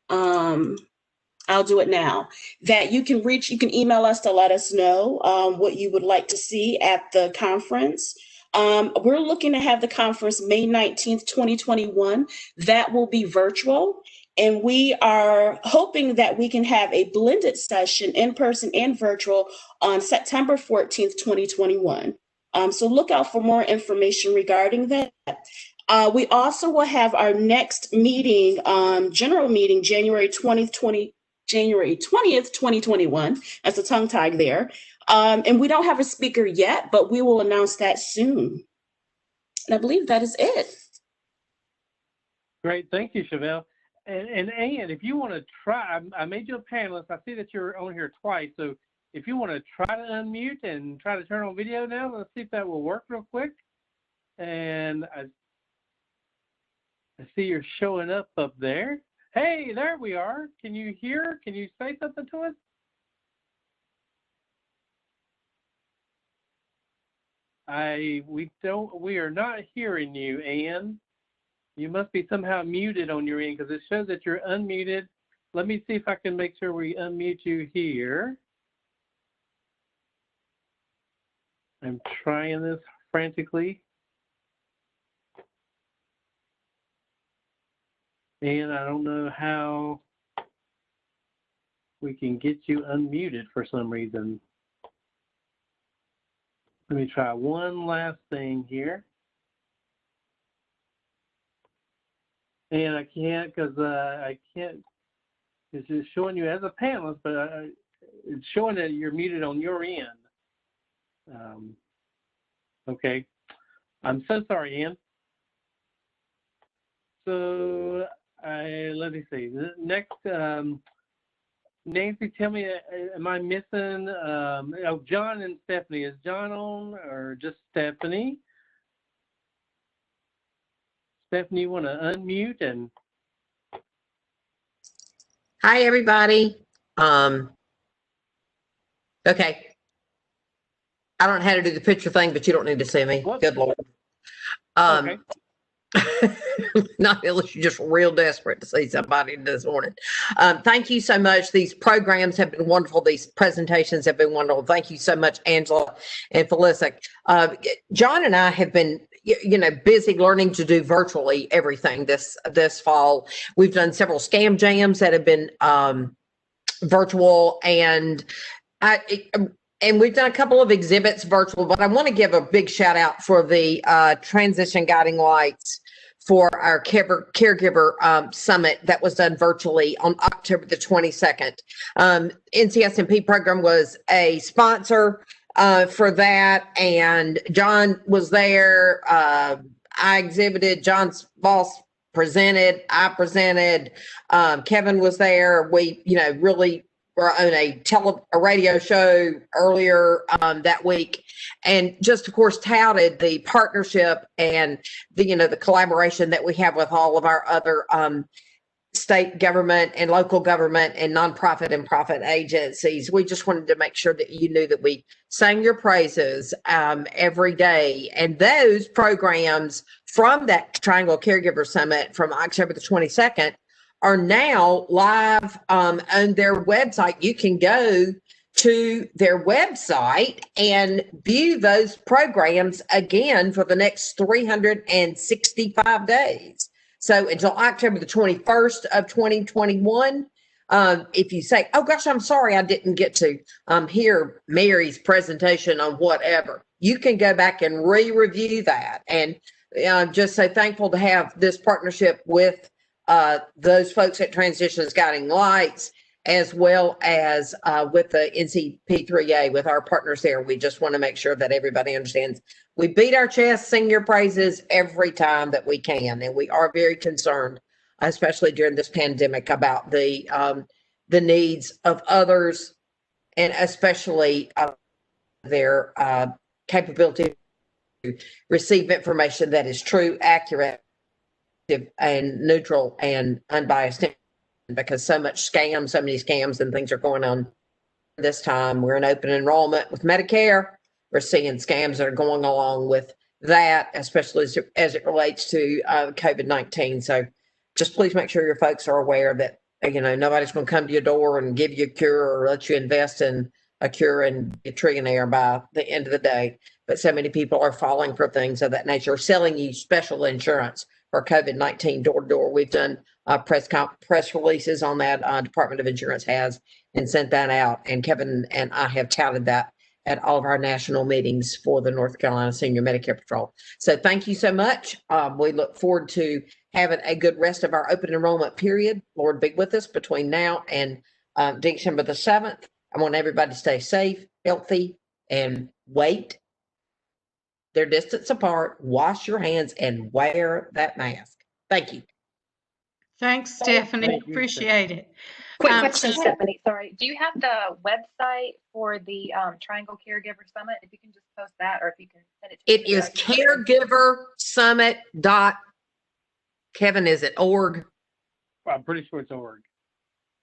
I'll do it now. That you can email us to let us know what you would like to see at the conference. We're looking to have the conference May 19th, 2021. That will be virtual. And we are hoping that we can have a blended session in person and virtual on September 14th, 2021. So look out for more information regarding that. We also will have our next meeting, general meeting, January 20th, 2021. That's a tongue tie there. And we don't have a speaker yet, but we will announce that soon. And I believe that is it. Great. Thank you, Chevelle. And Ann, if you want to try, I made you a panelist. I see that you're on here twice. So if you want to try to unmute and try to turn on video now, let's see if that will work real quick. And I see you're showing up there. Hey, there we are. Can you hear? Can you say something to us? We are not hearing you, Ann. You must be somehow muted on your end because it shows that you're unmuted. Let me see if I can make sure we unmute you here. I'm trying this frantically. And I don't know how we can get you unmuted for some reason. Let me try one last thing here. And I can't because it's just showing you as a panelist, but it's showing that you're muted on your end. Okay. I'm so sorry, Ann. So let me see. Next, Nancy, tell me, am I missing? Oh, John and Stephanie. Is John on or just Stephanie? Stephanie, you want to unmute and? Hi, everybody. Okay. I don't know how to do the picture thing, but you don't need to see me. What? Good Lord. Okay. Not unless you're just real desperate to see somebody this morning. Thank you so much. These programs have been wonderful. These presentations have been wonderful. Thank you so much, Angela and Felissa. John and I have been, busy learning to do virtually everything this fall. We've done several scam jams that have been virtual, and we've done a couple of exhibits virtual, but I want to give a big shout out for the transition guiding lights for our caregiver summit that was done virtually on October the 22nd. NCSMP program was a sponsor for that, and John was there. I exhibited, John's boss presented, I presented, Kevin was there. We, really were on a radio show earlier that week, and just of course touted the partnership and the collaboration that we have with all of our other state government and local government and nonprofit and profit agencies. We just wanted to make sure that you knew that we sang your praises every day. And those programs from that Triangle Caregiver Summit from October the 22nd are now live on their website. You can go to their website and view those programs again for the next 365 days. So until October the 21st of 2021, if you say, oh gosh, I'm sorry, I didn't get to hear Mary's presentation on whatever, you can go back and re-review that. And just so thankful to have this partnership with those folks at Transitions Guiding Lights, as well as with the NCPAAA, with our partners there. We just want to make sure that everybody understands. We beat our chest, sing your praises every time that we can, and we are very concerned, especially during this pandemic, about the needs of others, and especially their capability to receive information that is true, accurate, and neutral and unbiased, because so many scams and things are going on this time. We're in open enrollment with Medicare. We're seeing scams that are going along with that, especially as it relates to COVID-19. So just please make sure your folks are aware that, nobody's going to come to your door and give you a cure or let you invest in a cure and be a trillionaire by the end of the day. But so many people are falling for things of that nature, selling you special insurance for COVID-19 door to door. We've done press releases on that. Department of Insurance has, and sent that out. And Kevin and I have touted that at all of our national meetings for the North Carolina Senior Medicare Patrol. So thank you so much. We look forward to having a good rest of our open enrollment period. Lord be with us between now and December the 7th. I want everybody to stay safe, healthy, and wait their distance apart, wash your hands, and wear that mask. Thank you. Thanks, Stephanie. Thank you, Appreciate it. Quick question, Stephanie. Sorry. Do you have the website for the Triangle Caregiver Summit? If you can just post that, or if you can send it to It me. is caregiversummit. Kevin, is it org? I'm pretty sure it's org.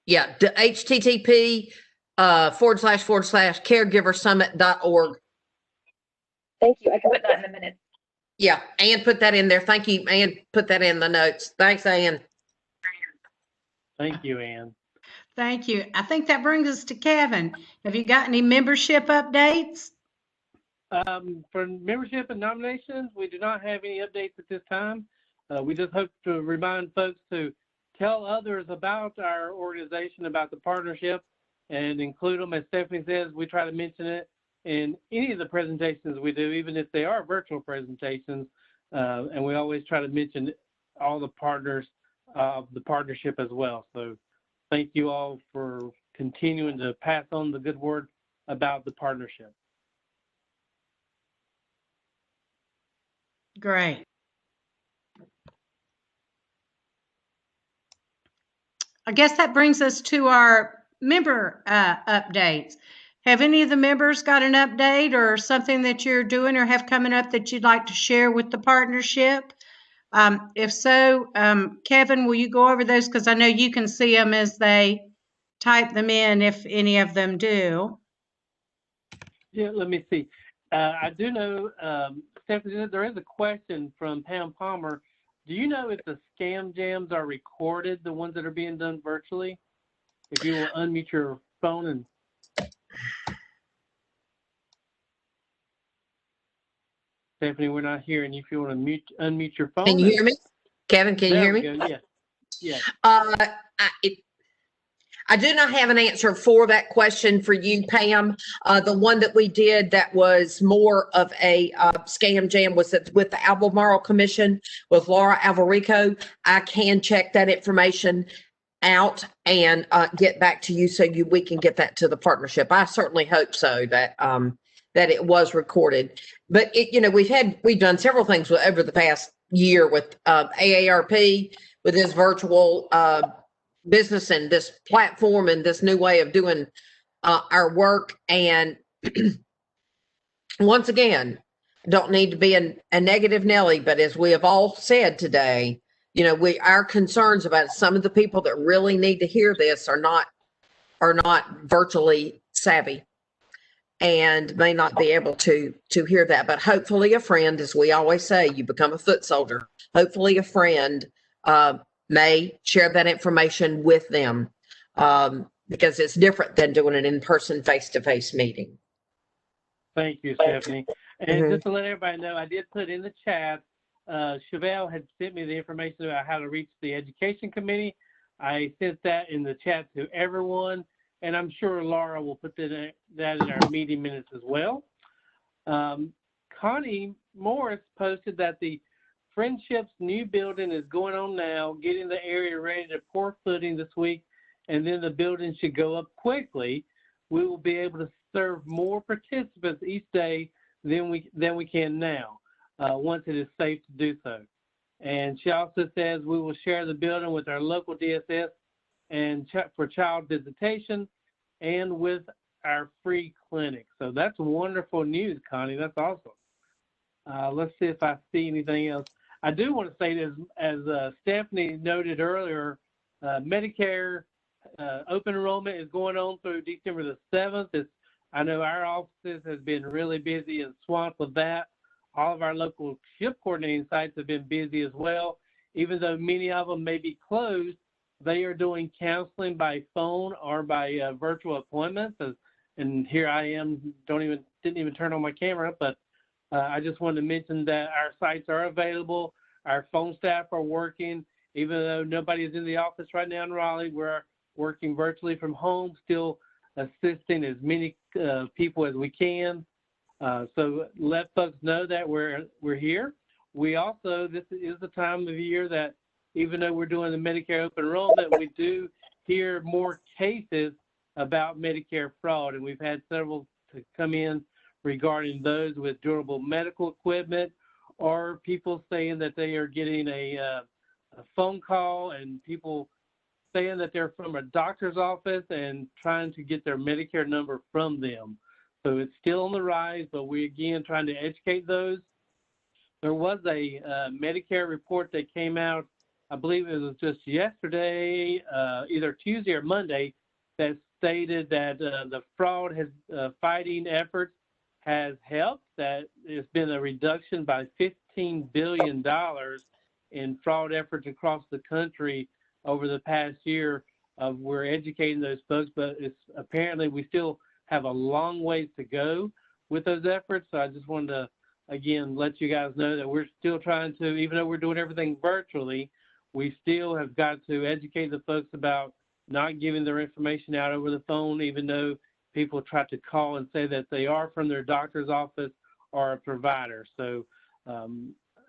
Yeah, http / caregiversummit.org. Thank you. I can put that in a minute. Yeah, Ann put that in there. Thank you, Ann. Put that in the notes. Thanks, Ann. Thank you, Ann. Thank you. I think that brings us to Kevin. Have you got any membership updates? For membership and nominations, we do not have any updates at this time. We just hope to remind folks to tell others about our organization, about the partnership, and include them. As Stephanie says, we try to mention it in any of the presentations we do, even if they are virtual presentations. And we always try to mention all the partners of the partnership as well. So thank you all for continuing to pass on the good word about the partnership. Great. I guess that brings us to our member updates. Have any of the members got an update or something that you're doing or have coming up that you'd like to share with the partnership? If so, Kevin, will you go over those? Because I know you can see them as they type them in, if any of them do. Yeah, let me see. I do know, Stephanie, there is a question from Pam Palmer. Do you know if the scam jams are recorded, the ones that are being done virtually? If you will unmute your phone and. Stephanie, we're not hearing you. If you want to unmute your phone. Can you hear me? Kevin, can you hear me? Yes. Yes. I do not have an answer for that question for you, Pam. The one that we did that was more of a scam jam was with the Albemarle Commission with Laura Alvarico. I can check that information out and get back to you so we can get that to the partnership. I certainly hope so that it was recorded. But we've done several things over the past year with AARP, with this virtual business and this platform and this new way of doing our work. And once again, don't need to be a negative Nelly, but as we have all said today, our concerns about some of the people that really need to hear this are not virtually savvy and may not be able to hear that. But hopefully a friend, as we always say, you become a foot soldier. Hopefully a friend may share that information with them because it's different than doing an in-person face-to-face meeting. Thank you, Stephanie. And just to let everybody know, I did put in the chat, Chevelle had sent me the information about how to reach the education committee. I sent that in the chat to everyone, and I'm sure Laura will put that in our meeting minutes as well. Connie Morris posted that the Friendship's new building is going on now, getting the area ready to pour footing this week, and then the building should go up quickly. We will be able to serve more participants each day than we can now, once it is safe to do so. And she also says we will share the building with our local DSS and for child visitation and with our free clinic. So that's wonderful news, Connie. That's awesome. Let's see if I see anything else. I do want to say this, as Stephanie noted earlier, Medicare open enrollment is going on through December the 7th. I know our offices has been really busy and swamped with that. All of our local SHIP coordinating sites have been busy as well. Even though many of them may be closed, they are doing counseling by phone or by virtual appointments. And here I am, didn't even turn on my camera, but I just wanted to mention that our sites are available. Our phone staff are working. Even though nobody is in the office right now in Raleigh, we're working virtually from home, still assisting as many people as we can. So let folks know that we're here. We also, this is the time of year that even though we're doing the Medicare open enrollment, we do hear more cases about Medicare fraud, and we've had several to come in regarding those with durable medical equipment, or people saying that they are getting a phone call and people saying that they're from a doctor's office and trying to get their Medicare number from them. So it's still on the rise, but we again trying to educate those. There was a Medicare report that came out, I believe it was just yesterday, either Tuesday or Monday, that stated that the fraud fighting efforts has helped, that there's been a reduction by $15 billion in fraud efforts across the country over the past year. We're educating those folks, but it's apparently we still have a long ways to go with those efforts. So I just wanted to, again, let you guys know that we're still trying to, even though we're doing everything virtually, we still have got to educate the folks about not giving their information out over the phone, even though people try to call and say that they are from their doctor's office or a provider. So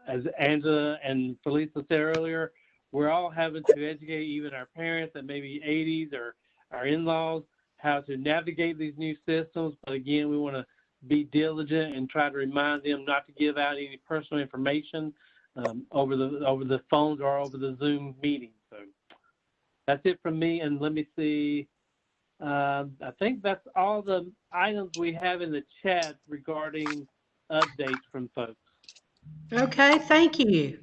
as Angela and Felisa said earlier, we're all having to educate even our parents that may be 80s or our in-laws how to navigate these new systems. But again, we want to be diligent and try to remind them not to give out any personal information over the phones or over the Zoom meetings. So that's it from me. And let me see. I think that's all the items we have in the chat regarding updates from folks. Okay, thank you.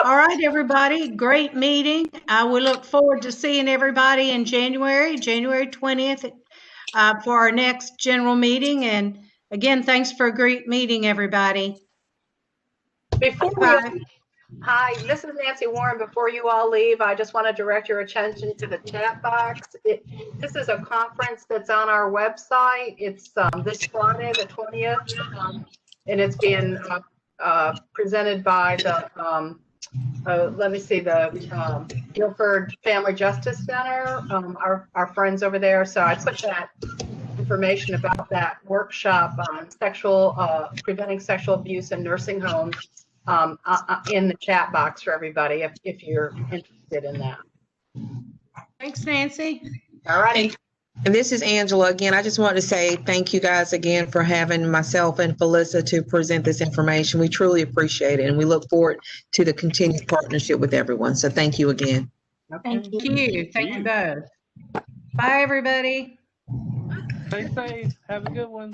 All right, everybody, great meeting. We look forward to seeing everybody in January 20th, for our next general meeting. And again, thanks for a great meeting, everybody. Hi, this is Nancy Warren. Before you all leave, I just want to direct your attention to the chat box. This is a conference that's on our website. It's this Friday, the 20th, and it's being presented by the the Guilford Family Justice Center, our friends over there. So I put that information about that workshop on preventing sexual abuse in nursing homes in the chat box for everybody if you're interested in that. Thanks, Nancy. All righty. And this is Angela again. I just wanted to say thank you guys again for having myself and Felisa to present this information. We truly appreciate it, and we look forward to the continued partnership with everyone. So thank you again. Thank you. Thank you both. Bye, everybody. Stay safe. Have a good one.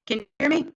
Can you hear me?